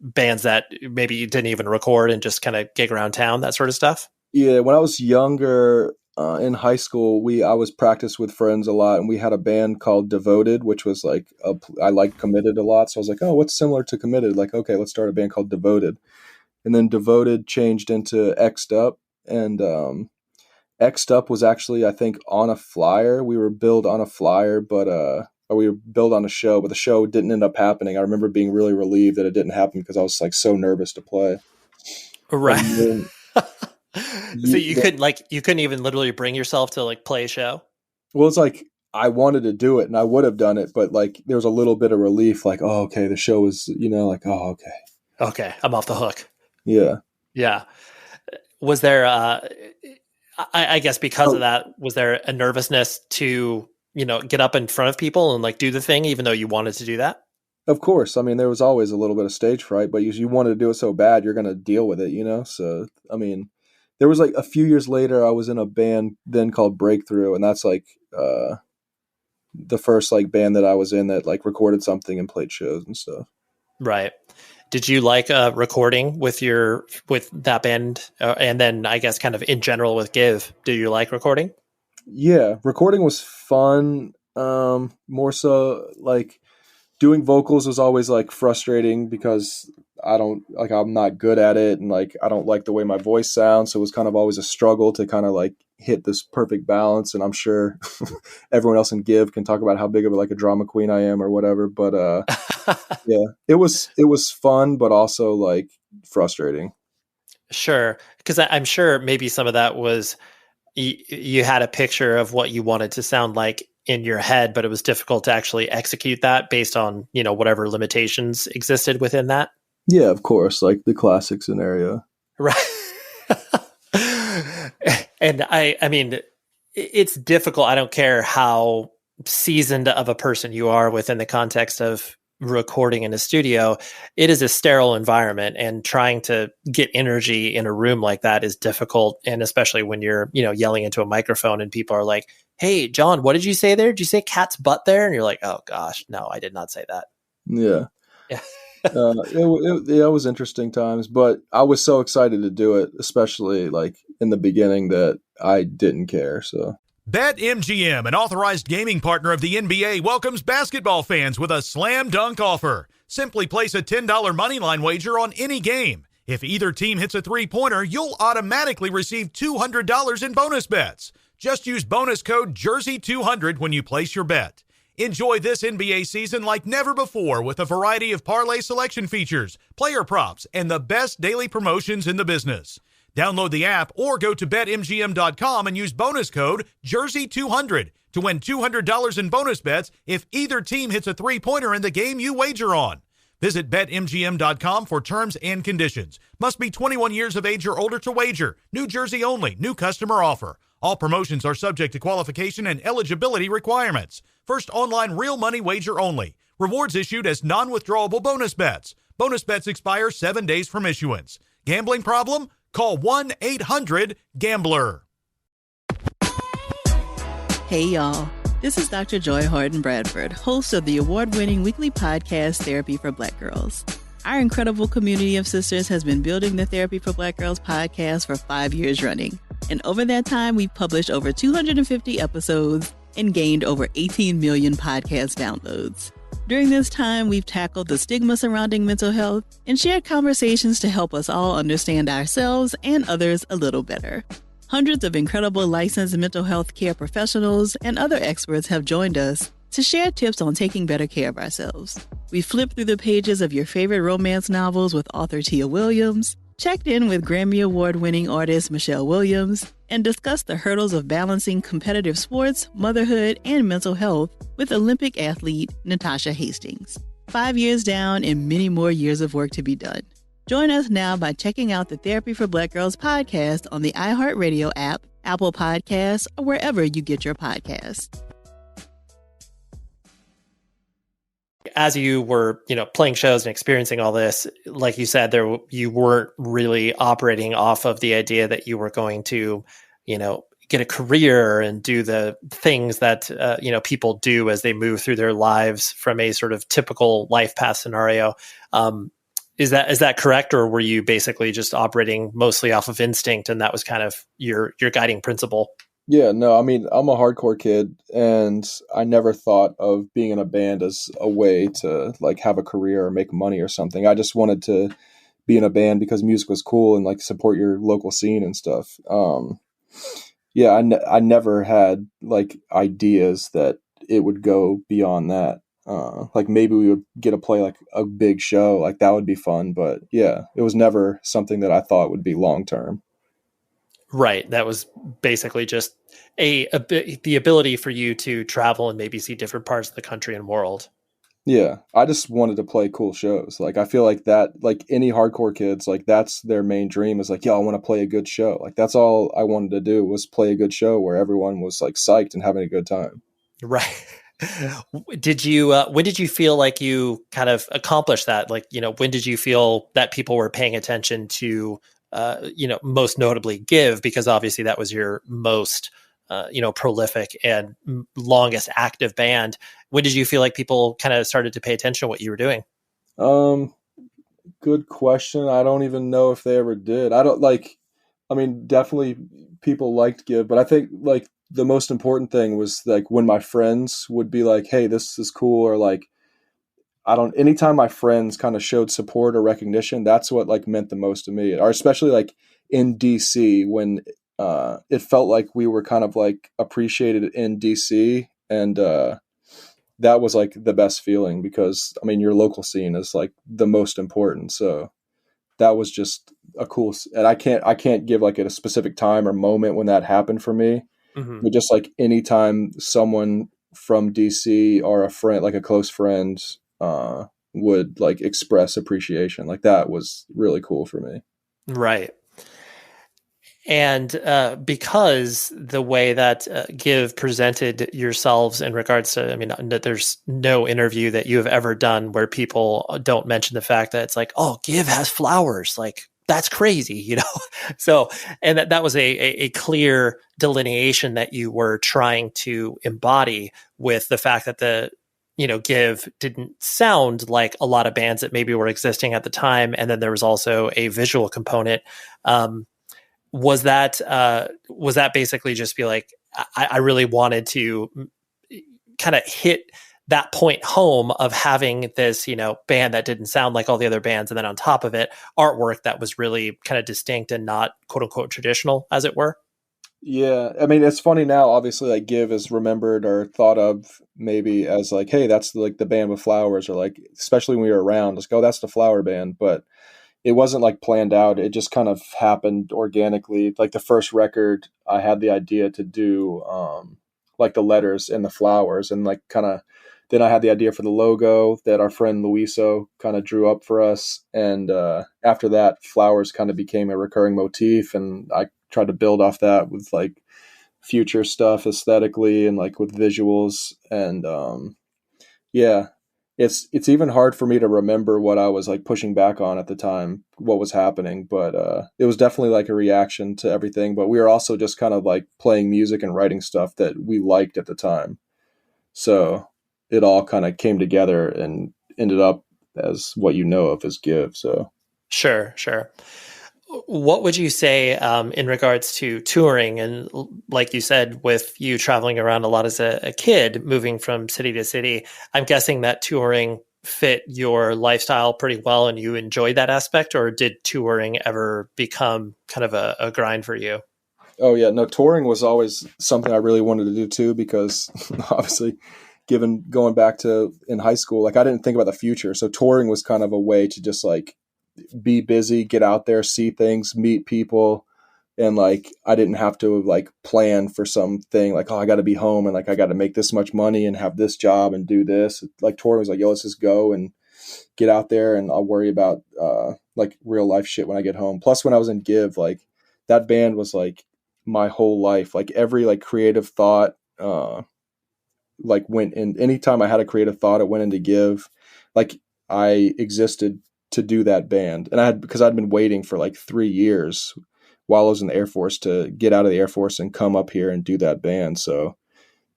bands that maybe you didn't even record and just kind of gig around town, that sort of stuff. Yeah. When I was younger, in high school, I was practiced with friends a lot, and we had a band called Devoted, which was like, I liked Committed a lot. So I was like, oh, what's similar to Committed? Like, okay, let's start a band called Devoted. And then Devoted changed into X'd Up, and X'd Up was actually, I think, on a flyer. We were billed on a flyer, or we were billed on a show, but the show didn't end up happening. I remember being really relieved that it didn't happen because I was like so nervous to play. Right. So you couldn't even literally bring yourself to like play a show? Well, it's like I wanted to do it and I would have done it, but like there was a little bit of relief, like, oh, okay, the show was, like, oh, okay. Okay, I'm off the hook. Yeah. Yeah. Was there, I guess because of that, was there a nervousness to, get up in front of people and like do the thing, even though you wanted to do that? Of course. I mean, there was always a little bit of stage fright, but you wanted to do it so bad, you're going to deal with it, So, I mean, there was like a few years later, I was in a band then called Breakthrough, and that's like the first like band that I was in that like recorded something and played shows and stuff. Right. Did you like recording with that band, and then I guess kind of in general with Give? Do you like recording? Yeah, recording was fun. More so like doing vocals was always like frustrating because I'm not good at it, and like I don't like the way my voice sounds, so it was kind of always a struggle to kind of like hit this perfect balance. And I'm sure everyone else in Give can talk about how big of like a drama queen I am or whatever, but yeah, it was fun, but also like frustrating. Sure, because I'm sure maybe some of that was you had a picture of what you wanted to sound like in your head, but it was difficult to actually execute that based on whatever limitations existed within that. Yeah, of course, like the classic scenario. Right. And I mean, it's difficult. I don't care how seasoned of a person you are within the context of recording in a studio. It is a sterile environment, and trying to get energy in a room like that is difficult. And especially when you're, yelling into a microphone and people are like, hey, John, what did you say there? Did you say cat's butt there? And you're like, oh gosh, no, I did not say that. Yeah. It was interesting times, but I was so excited to do it, especially like in the beginning, that I didn't care. So BetMGM, an authorized gaming partner of the NBA, welcomes basketball fans with a slam dunk offer. Simply place a $10 moneyline wager on any game. If either team hits a three-pointer, you'll automatically receive $200 in bonus bets. Just use bonus code JERSEY200 when you place your bet. Enjoy this NBA season like never before with a variety of parlay selection features, player props, and the best daily promotions in the business. Download the app or go to BetMGM.com and use bonus code JERSEY200 to win $200 in bonus bets if either team hits a three-pointer in the game you wager on. Visit BetMGM.com for terms and conditions. Must be 21 years of age or older to wager. New Jersey only. New customer offer. All promotions are subject to qualification and eligibility requirements. First online real money wager only. Rewards issued as non-withdrawable bonus bets. Bonus bets expire 7 days from issuance. Gambling problem? Call 1-800-GAMBLER. Hey, y'all. This is Dr. Joy Harden Bradford, host of the award-winning weekly podcast Therapy for Black Girls. Our incredible community of sisters has been building the Therapy for Black Girls podcast for 5 years running. And over that time, we've published over 250 episodes and gained over 18 million podcast downloads. During this time, we've tackled the stigma surrounding mental health and shared conversations to help us all understand ourselves and others a little better. Hundreds of incredible licensed mental health care professionals and other experts have joined us to share tips on taking better care of ourselves. We flipped through the pages of your favorite romance novels with author Tia Williams, checked in with Grammy Award-winning artist Michelle Williams, and discussed the hurdles of balancing competitive sports, motherhood, and mental health with Olympic athlete Natasha Hastings. 5 years down and many more years of work to be done. Join us now by checking out the Therapy for Black Girls podcast on the iHeartRadio app, Apple Podcasts, or wherever you get your podcasts. As you were, playing shows and experiencing all this, like you said, you weren't really operating off of the idea that you were going to, get a career and do the things that, people do as they move through their lives from a sort of typical life path scenario. Is that correct? Or were you basically just operating mostly off of instinct and that was kind of your guiding principle? Yeah, no, I mean, I'm a hardcore kid and I never thought of being in a band as a way to like have a career or make money or something. I just wanted to be in a band because music was cool and like support your local scene and stuff. Yeah, I never had like ideas that it would go beyond that. Like maybe we would get to play like a big show, like that would be fun. But yeah, it was never something that I thought would be long term. Right. That was basically just the ability for you to travel and maybe see different parts of the country and world. Yeah, I just wanted to play cool shows. Like I feel like that, like any hardcore kids, like that's their main dream is like, yo, I want to play a good show. Like that's all I wanted to do was play a good show where everyone was like psyched and having a good time. Right. When did you feel like you kind of accomplished that? Like, when did you feel that people were paying attention to, most notably Give, because obviously that was your most, prolific and longest active band. When did you feel like people kind of started to pay attention to what you were doing? Good question. I don't even know if they ever did. I mean, definitely people liked Give, but I think like the most important thing was like when my friends would be like, hey, this is cool. Or like, anytime my friends kind of showed support or recognition, that's what like meant the most to me. Or especially like in DC when it felt like we were kind of like appreciated in DC. And that was like the best feeling because I mean, your local scene is like the most important. So that was just a cool, and I can't give like a specific time or moment when that happened for me. Mm-hmm. But just like anytime someone from DC or a friend, like a close friend, would like express appreciation, like that was really cool for me. Right. And because the way that Give presented yourselves in regards to, I mean, there's no interview that you have ever done where people don't mention the fact that it's like, oh, Give has flowers. Like, that's crazy, So, and that was a clear delineation that you were trying to embody with the fact that Give didn't sound like a lot of bands that maybe were existing at the time. And then there was also a visual component. Was that basically just be like, I really wanted to kind of hit that point home of having this, band that didn't sound like all the other bands. And then on top of it, artwork that was really kind of distinct and not quote unquote traditional, as it were. Yeah. I mean, it's funny now, obviously like Give is remembered or thought of maybe as like, hey, that's like the band with flowers, or like, especially when we were around, let's go, that's the flower band. But it wasn't like planned out. It just kind of happened organically. Like the first record, I had the idea to do like the letters and the flowers, and like kind of then I had the idea for the logo that our friend Luiso kind of drew up for us. And after that, flowers kind of became a recurring motif, and I tried to build off that with like future stuff aesthetically and like with visuals. And yeah. It's even hard for me to remember what I was like pushing back on at the time, what was happening, but it was definitely like a reaction to everything. But we were also just kind of like playing music and writing stuff that we liked at the time. So it all kind of came together and ended up as what you know of as Give. So Sure. What would you say in regards to touring? And like you said, with you traveling around a lot as a kid, moving from city to city, I'm guessing that touring fit your lifestyle pretty well and you enjoyed that aspect, or did touring ever become kind of a grind for you? Oh yeah, no, touring was always something I really wanted to do too, because obviously given going back to in high school, like I didn't think about the future. So touring was kind of a way to just like be busy, get out there, see things, meet people. And like, I didn't have to like plan for something like, oh, I got to be home and like, I got to make this much money and have this job and do this. Like touring was like, yo, let's just go and get out there and I'll worry about like real life shit when I get home. Plus when I was in Give, like that band was like my whole life, like every like creative thought, like went in. Anytime I had a creative thought, it went into give. Like I existed to do that band, and because I'd been waiting for like 3 years while I was in the Air Force to get out of the Air Force and come up here and do that band. So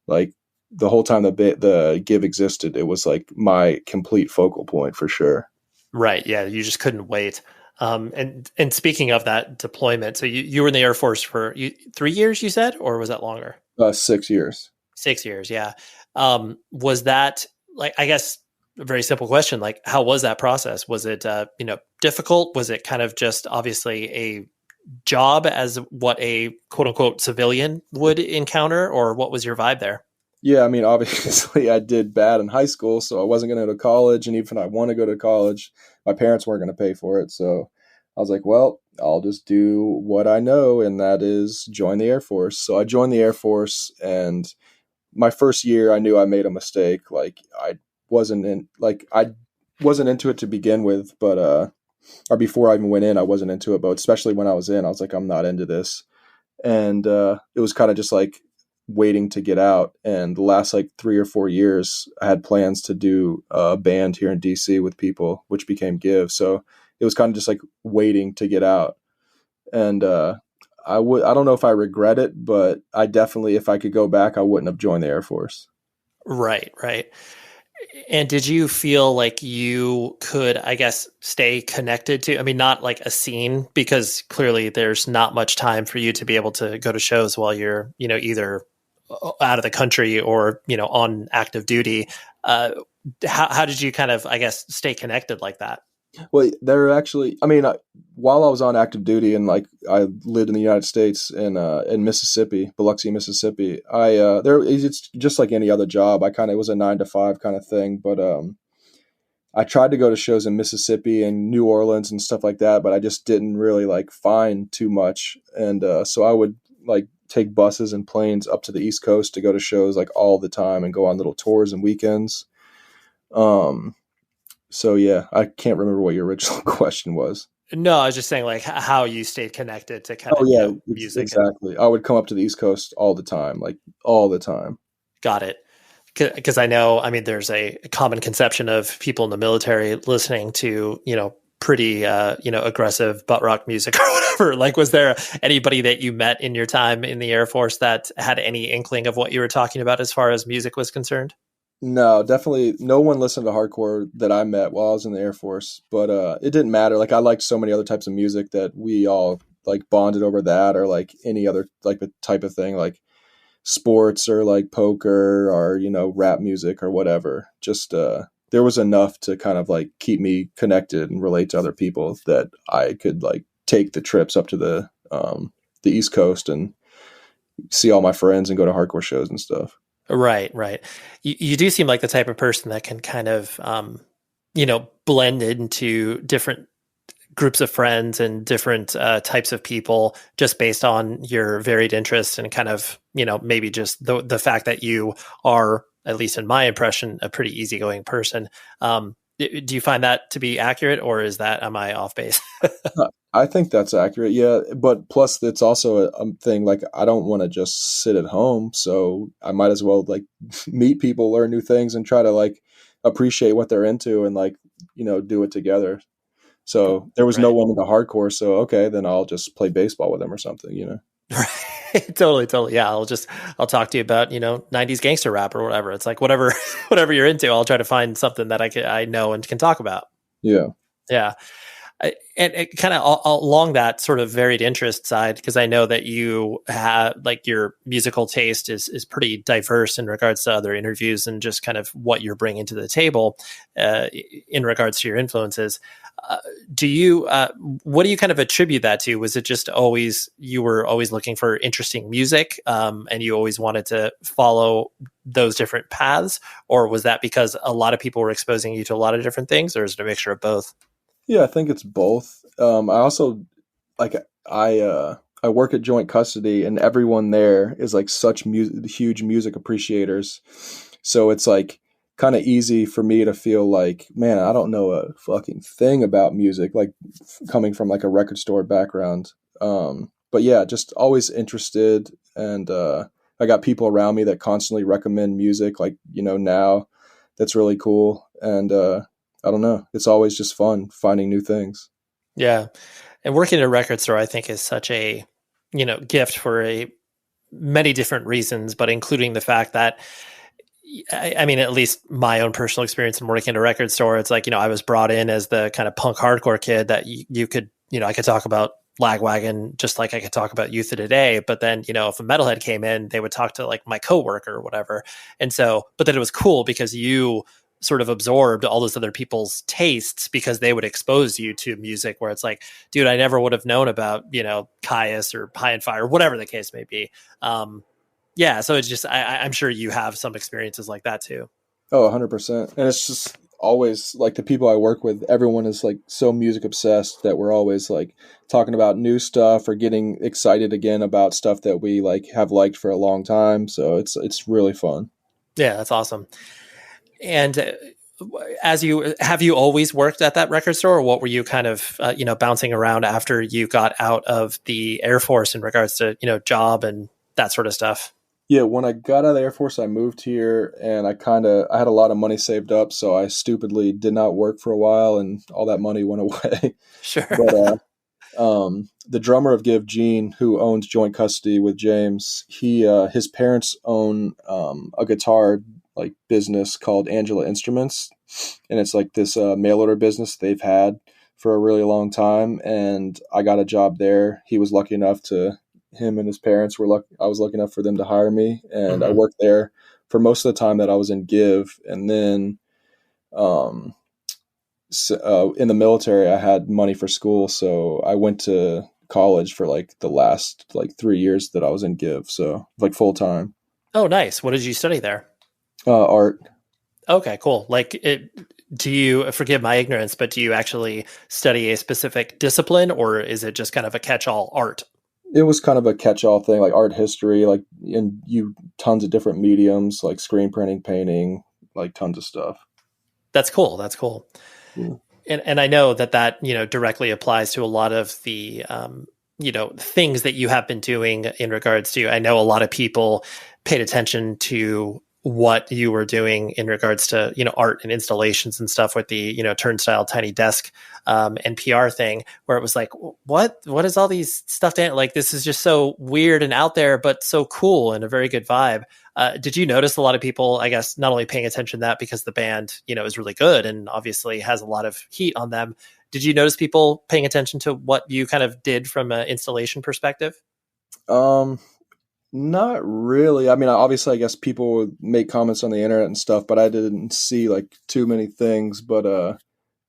like the whole time the give existed, it was like my complete focal point for sure. Right. Yeah. You just couldn't wait. And speaking of that deployment, so you were in the Air Force for 3 years, you said, or was that longer? 6 years. 6 years. Yeah. Was that, like, I guess a very simple question, like, how was that process? Was it, difficult? Was it kind of just obviously a job as what a quote unquote civilian would encounter, or what was your vibe there? Yeah, I mean, obviously I did bad in high school, so I wasn't going to go to college. And even if I want to go to college, my parents weren't going to pay for it. So I was like, well, I'll just do what I know, and that is join the Air Force. So I joined the Air Force, and my first year, I knew I made a mistake. Like I wasn't into it to begin with, but or before I even went in, I wasn't into it. But especially when I was in, I was like, I'm not into this. And it was kind of just like waiting to get out. And the last like 3 or 4 years, I had plans to do a band here in DC with people, which became Give. So it was kind of just like waiting to get out. And I don't know if I regret it, but I definitely, if I could go back, I wouldn't have joined the Air Force. Right. Right. And did you feel like you could, I guess, stay connected to, I mean, not like a scene, because clearly there's not much time for you to be able to go to shows while you're, either out of the country or, on active duty. How did you kind of, I guess, stay connected like that? Well, they're actually, I mean, while I was on active duty and like I lived in the United States in Mississippi, Biloxi, Mississippi, it's just like any other job. It was a 9 to 5 kind of thing, but I tried to go to shows in Mississippi and New Orleans and stuff like that, but I just didn't really like find too much. And so I would like take buses and planes up to the East Coast to go to shows like all the time and go on little tours and weekends. So yeah, I can't remember what your original question was. No, I was just saying like how you stayed connected to kind of music. Exactly. I would come up to the East Coast all the time, like all the time. Got it. Because I know, I mean, there's a common conception of people in the military listening to, pretty, aggressive butt rock music or whatever. Like, was there anybody that you met in your time in the Air Force that had any inkling of what you were talking about as far as music was concerned? No, definitely no one listened to hardcore that I met while I was in the Air Force, but it didn't matter. Like I liked so many other types of music that we all like bonded over that, or like any other like type of thing, like sports or like poker or, rap music or whatever. Just there was enough to kind of like keep me connected and relate to other people that I could like take the trips up to the East Coast and see all my friends and go to hardcore shows and stuff. Right. You do seem like the type of person that can kind of, blend into different groups of friends and different types of people just based on your varied interests and kind of, maybe just the fact that you are, at least in my impression, a pretty easygoing person. Do you find that to be accurate, or am I off base? I think that's accurate. Yeah. But plus it's also a thing, like I don't want to just sit at home. So I might as well like meet people, learn new things, and try to like appreciate what they're into and like, do it together. So there was no one into hardcore. So, okay, then I'll just play baseball with them or something, Right. Totally. Yeah. I'll talk to you about, 90s gangster rap or whatever. It's like, whatever you're into, I'll try to find something that I know and can talk about. Yeah. Yeah. And it kind of along that sort of varied interest side, because I know that you have like your musical taste is pretty diverse in regards to other interviews and just kind of what you're bringing to the table in regards to your influences. What do you kind of attribute that to? Was it just you were always looking for interesting music and you always wanted to follow those different paths? Or was that because a lot of people were exposing you to a lot of different things, or is it a mixture of both? Yeah, I think it's both. I also like I work at Joint Custody, and everyone there is like such huge music appreciators. So it's like kind of easy for me to feel like, man, I don't know a fucking thing about music, like coming from like a record store background. But yeah, just always interested, and I got people around me that constantly recommend music, like, now. That's really cool. And I don't know. It's always just fun finding new things. Yeah. And working at a record store, I think, is such a, gift for many different reasons, but including the fact that, I mean, at least my own personal experience in working at a record store, it's like, I was brought in as the kind of punk hardcore kid that you could, I could talk about Lagwagon just like I could talk about Youth of Today. But then, if a metalhead came in, they would talk to like my coworker or whatever. And so, but then it was cool because you sort of absorbed all those other people's tastes because they would expose you to music where it's like, dude, I never would have known about, Caius or High and Fire, whatever the case may be. Yeah. So it's just, I'm sure you have some experiences like that too. Oh, 100%. And it's just always like the people I work with, everyone is like so music obsessed that we're always like talking about new stuff or getting excited again about stuff that we like have liked for a long time. So it's really fun. Yeah, that's awesome. And have you always worked at that record store, or what were you kind of, bouncing around after you got out of the Air Force in regards to, job and that sort of stuff? Yeah, when I got out of the Air Force, I moved here and I had a lot of money saved up. So I stupidly did not work for a while and all that money went away. Sure. But the drummer of Give, Gene, who owns joint custody with James, his parents own a guitar like business called Angela Instruments, and it's like this mail order business they've had for a really long time. And I got a job there. He was lucky enough him and his parents I was lucky enough for them to hire me, and I worked there for most of the time that I was in Give. And then in the military, I had money for school, so I went to college for like the last like 3 years that I was in Give, so like full time. Oh, nice. What did you study there? Art. Okay, cool. Do you, forgive my ignorance, but do you actually study a specific discipline, or is it just kind of a catch-all art? It was kind of a catch-all thing, like art history, like tons of different mediums, like screen printing, painting, like tons of stuff. That's cool. That's cool. Yeah. And I know that directly applies to a lot of the things that you have been doing in regards to. I know a lot of people paid attention to what you were doing in regards to, art and installations and stuff with the, Turnstile Tiny Desk NPR thing, where it was like, what is all these stuffed like, this is just so weird and out there, but so cool and a very good vibe. Did you notice a lot of people, I guess, not only paying attention to that because the band, is really good and obviously has a lot of heat on them. Did you notice people paying attention to what you kind of did from an installation perspective? Not really. I mean, obviously, I guess people would make comments on the internet and stuff, but I didn't see like too many things. But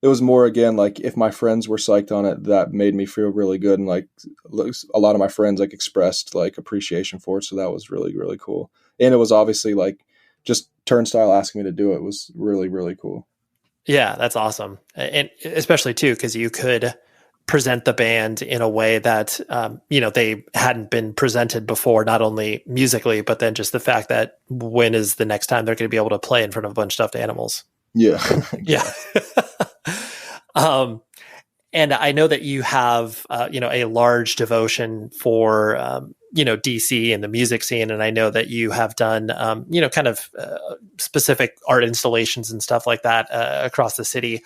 it was more, again, like if my friends were psyched on it, that made me feel really good. And like a lot of my friends like expressed like appreciation for it. So that was really, really cool. And it was obviously like just Turnstile asking me to do it was really, really cool. Yeah, that's awesome. And especially too, because you could present the band in a way that, they hadn't been presented before, not only musically, but then just the fact that when is the next time they're going to be able to play in front of a bunch of stuffed animals? Yeah. Yeah. And I know that you have, a large devotion for, DC and the music scene. And I know that you have done, kind of specific art installations and stuff like that across the city.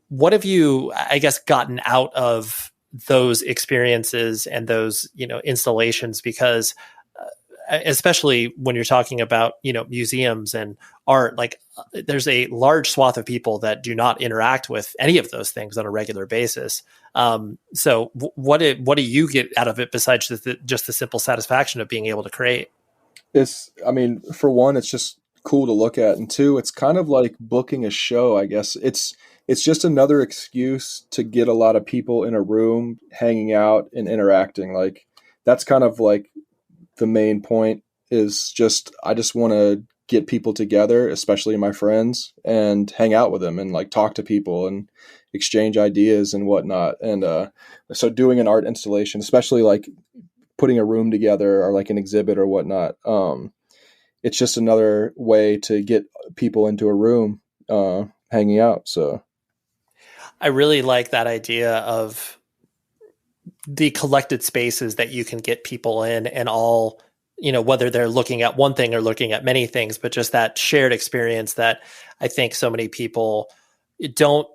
What have you, I guess, gotten out of those experiences and those, installations? Because especially when you're talking about, museums and art, like there's a large swath of people that do not interact with any of those things on a regular basis. So what do you get out of it besides just the simple satisfaction of being able to create? For one, it's just cool to look at. And two, it's kind of like booking a show, I guess. It's just another excuse to get a lot of people in a room hanging out and interacting. Like that's kind of like the main point is just, I just want to get people together, especially my friends, and hang out with them and like talk to people and exchange ideas and whatnot. And so doing an art installation, especially like putting a room together or like an exhibit or whatnot, it's just another way to get people into a room hanging out. So I really like that idea of the collected spaces that you can get people in and all whether they're looking at one thing or looking at many things, but just that shared experience that I think so many people don't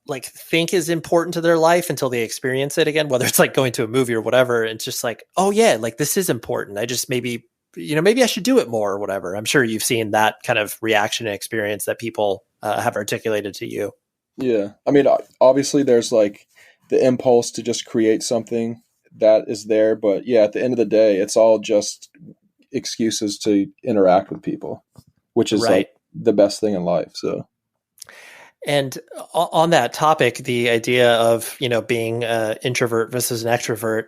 like think is important to their life until they experience it again, whether it's like going to a movie or whatever. It's just like, oh yeah, like this is important. I just maybe I should do it more or whatever. I'm sure you've seen that kind of reaction and experience that people have articulated to you. Yeah. I mean, obviously there's like the impulse to just create something that is there, but yeah, at the end of the day, it's all just excuses to interact with people, which is like the best thing in life. So. And on that topic, the idea of, being an introvert versus an extrovert,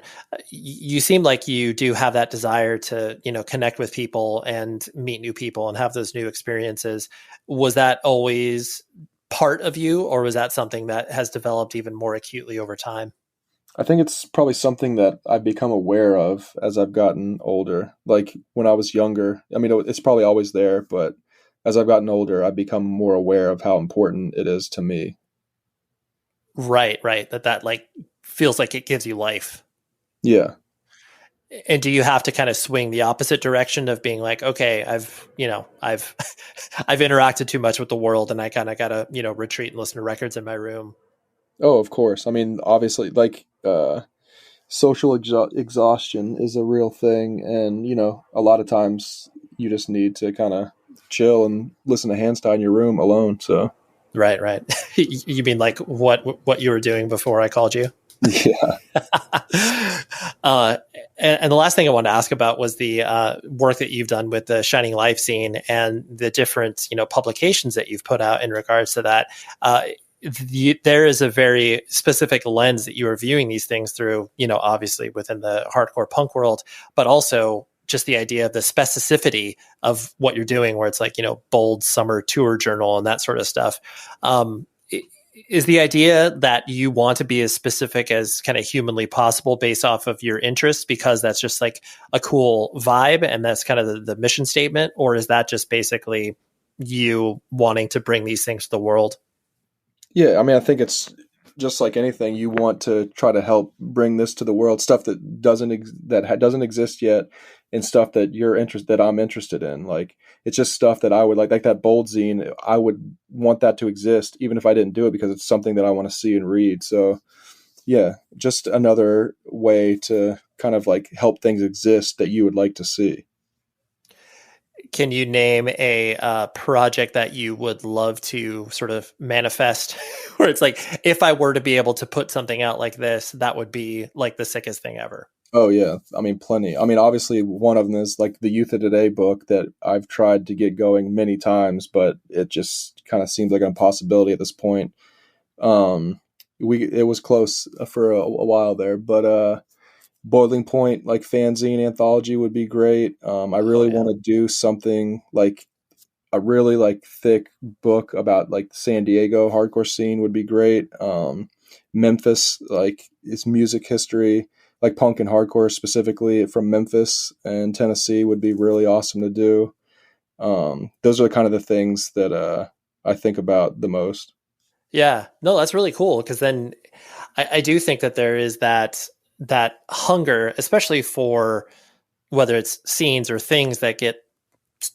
you seem like you do have that desire to, connect with people and meet new people and have those new experiences. Was that always part of you, or was that something that has developed even more acutely over time? I think it's probably something that I've become aware of as I've gotten older. Like when I was younger, I mean, it's probably always there, but as I've gotten older, I've become more aware of how important it is to me. Right. That like feels like it gives you life. Yeah. And do you have to kind of swing the opposite direction of being like, okay, I've I've interacted too much with the world and I kind of got to, retreat and listen to records in my room? Oh, of course. I mean, obviously, like social exhaustion is a real thing. And, a lot of times you just need to kind of chill and listen to Handstand in your room alone. So right. You mean like what you were doing before I called you? Yeah. And the last thing I wanted to ask about was the work that you've done with the Shining Life Zine and the different publications that you've put out in regards to that. There is a very specific lens that you are viewing these things through, obviously within the hardcore punk world, but also just the idea of the specificity of what you're doing, where it's like, bold summer tour journal and that sort of stuff. Is the idea that you want to be as specific as kind of humanly possible based off of your interests, because that's just like a cool vibe and that's kind of the mission statement? Or is that just basically you wanting to bring these things to the world? Yeah. I mean, I think it's just like anything, you want to try to help bring this to the world, stuff that doesn't exist yet, and stuff that I'm interested in. Like, it's just stuff that I would like that bold zine. I would want that to exist, even if I didn't do it, because it's something that I want to see and read. So yeah, just another way to kind of like help things exist that you would like to see. Can you name a project that you would love to sort of manifest where it's like, if I were to be able to put something out like this, that would be like the sickest thing ever? Oh yeah. I mean, plenty. I mean, obviously one of them is like the Youth of Today book that I've tried to get going many times, but it just kind of seems like an impossibility at this point. It was close for a while there, but Boiling Point, like fanzine anthology would be great. I really want to do something like a really like thick book about like San Diego hardcore scene would be great. Memphis, like its music history, like punk and hardcore specifically from Memphis and Tennessee would be really awesome to do. Those are kind of the things that I think about the most. Yeah, no, that's really cool. Because then I do think that there is that hunger, especially for whether it's scenes or things that get,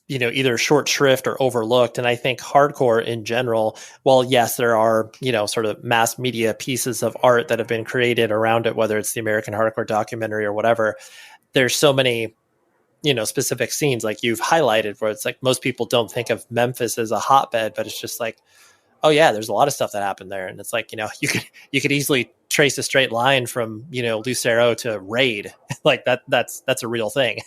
either short shrift or overlooked. And I think hardcore in general, while yes, there are, sort of mass media pieces of art that have been created around it, whether it's the American Hardcore documentary or whatever, there's so many, specific scenes like you've highlighted where it's like most people don't think of Memphis as a hotbed, but it's just like, oh yeah, there's a lot of stuff that happened there. And it's like, you could easily trace a straight line from, Lucero to Raid. Like that's a real thing.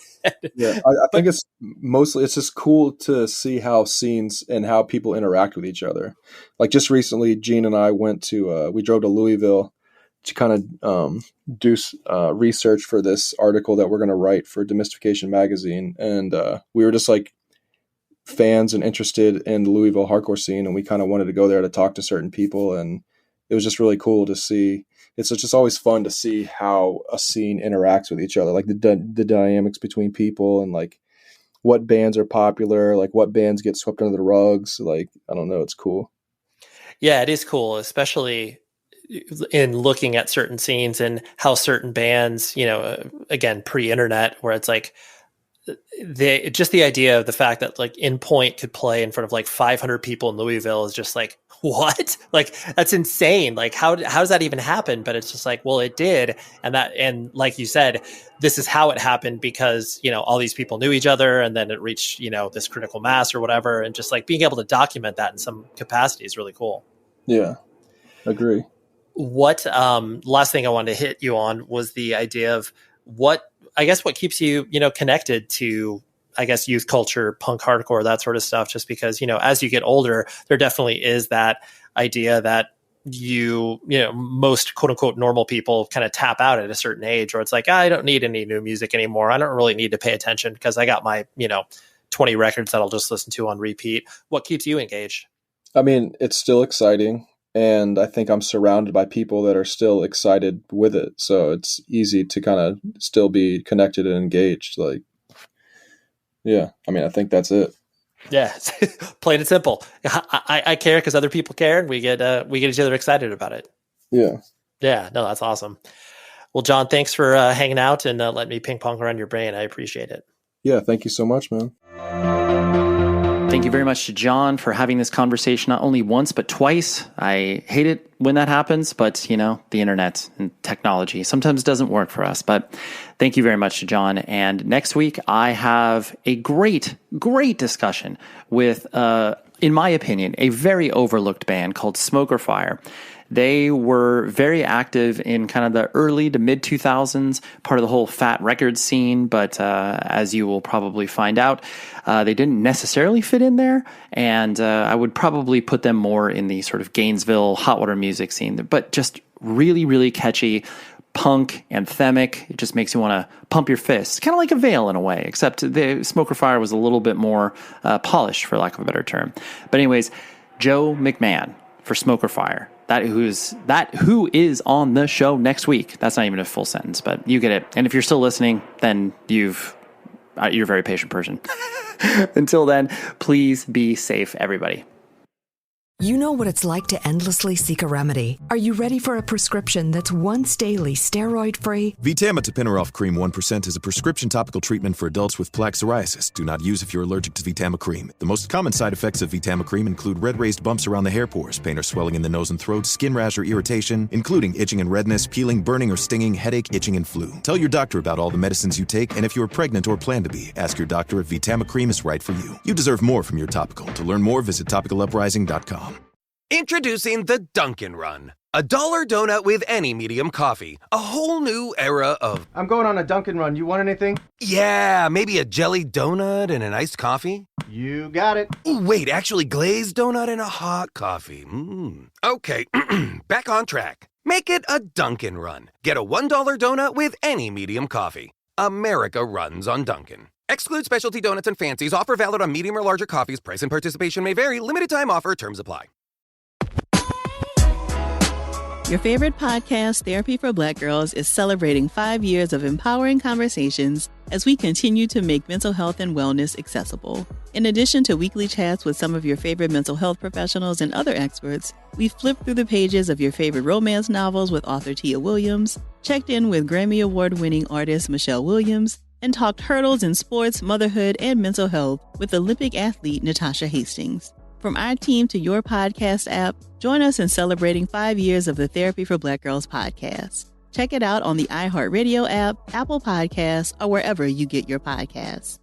Yeah. I think it's just cool to see how scenes and how people interact with each other. Like just recently, Gene and I we drove to Louisville to kind of do research for this article that we're going to write for Demystification magazine. And we were just like fans and interested in the Louisville hardcore scene, and we kind of wanted to go there to talk to certain people, and it was just really cool to see. It's just always fun to see how a scene interacts with each other, like the dynamics between people, and like what bands are popular, like what bands get swept under the rugs. Like, I don't know, it's cool. Yeah, it is cool, especially in looking at certain scenes and how certain bands, again, pre-internet, where it's like just the idea of the fact that like In Point could play in front of like 500 people in Louisville is just like, what? Like, that's insane. Like, how does that even happen? But it's just like, well, it did. And like you said, this is how it happened because, you know, all these people knew each other and then it reached, you know, this critical mass or whatever. And just like being able to document that in some capacity is really cool. Yeah, agree. What, last thing I wanted to hit you on was the idea of what keeps you, you know, connected to, I guess, youth culture, punk, hardcore, that sort of stuff, just because, you know, as you get older, there definitely is that idea that you know, most quote unquote normal people kind of tap out at a certain age, or it's like, I don't need any new music anymore. I don't really need to pay attention because I got my, you know, 20 records that I'll just listen to on repeat. What keeps you engaged? I mean, it's still exciting. And I think I'm surrounded by people that are still excited with it. So it's easy to kind of still be connected and engaged. Like, yeah, I mean, I think that's it. Yeah, plain and simple. I care because other people care, and we get each other excited about it. Yeah. Yeah, no, that's awesome. Well, John, thanks for hanging out and letting me ping pong around your brain. I appreciate it. Yeah, thank you so much, man. Thank you very much to John for having this conversation not only once, but twice. I hate it when that happens, but, you know, the internet and technology sometimes doesn't work for us. But thank you very much to John. And next week, I have a great discussion with, in my opinion, a very overlooked band called Smoker Fire. They were very active in kind of the early to mid 2000s, part of the whole Fat Records scene. But as you will probably find out, they didn't necessarily fit in there. And I would probably put them more in the sort of Gainesville hot water music scene, but just really, really catchy, punk, anthemic. It just makes you want to pump your fists, kind of like a Veil in a way, except the Smoker Fire was a little bit more polished, for lack of a better term. But anyways, Joe McMahon for Smoker Fire. Who is on the show next week. That's not even a full sentence, but you get it. And if you're still listening, then you're a very patient person. Until then, please be safe, everybody. You know what it's like to endlessly seek a remedy. Are you ready for a prescription that's once daily, steroid-free? Vitamin-tapinarof Cream 1% is a prescription topical treatment for adults with plaque psoriasis. Do not use if you're allergic to Vitamin-Cream. The most common side effects of Vitamin-Cream include red raised bumps around the hair pores, pain or swelling in the nose and throat, skin rash or irritation, including itching and redness, peeling, burning or stinging, headache, itching, and flu. Tell your doctor about all the medicines you take, and if you are pregnant or plan to be, ask your doctor if Vitamin-Cream is right for you. You deserve more from your topical. To learn more, visit topicaluprising.com. Introducing the Dunkin' Run. $1 donut with any medium coffee. A whole new era of... I'm going on a Dunkin' Run. You want anything? Yeah, maybe a jelly donut and an iced coffee? You got it. Ooh, wait, actually glazed donut and a hot coffee. Okay, back on track. Make it a Dunkin' Run. Get a $1 donut with any medium coffee. America runs on Dunkin'. Exclude specialty donuts and fancies. Offer valid on medium or larger coffees. Price and participation may vary. Limited time offer. Terms apply. Your favorite podcast, Therapy for Black Girls, is celebrating 5 years of empowering conversations as we continue to make mental health and wellness accessible. In addition to weekly chats with some of your favorite mental health professionals and other experts, we've flipped through the pages of your favorite romance novels with author Tia Williams, checked in with Grammy Award-winning artist Michelle Williams, and talked hurdles in sports, motherhood, and mental health with Olympic athlete Natasha Hastings. From our team to your podcast app, join us in celebrating 5 years of the Therapy for Black Girls podcast. Check it out on the iHeartRadio app, Apple Podcasts, or wherever you get your podcasts.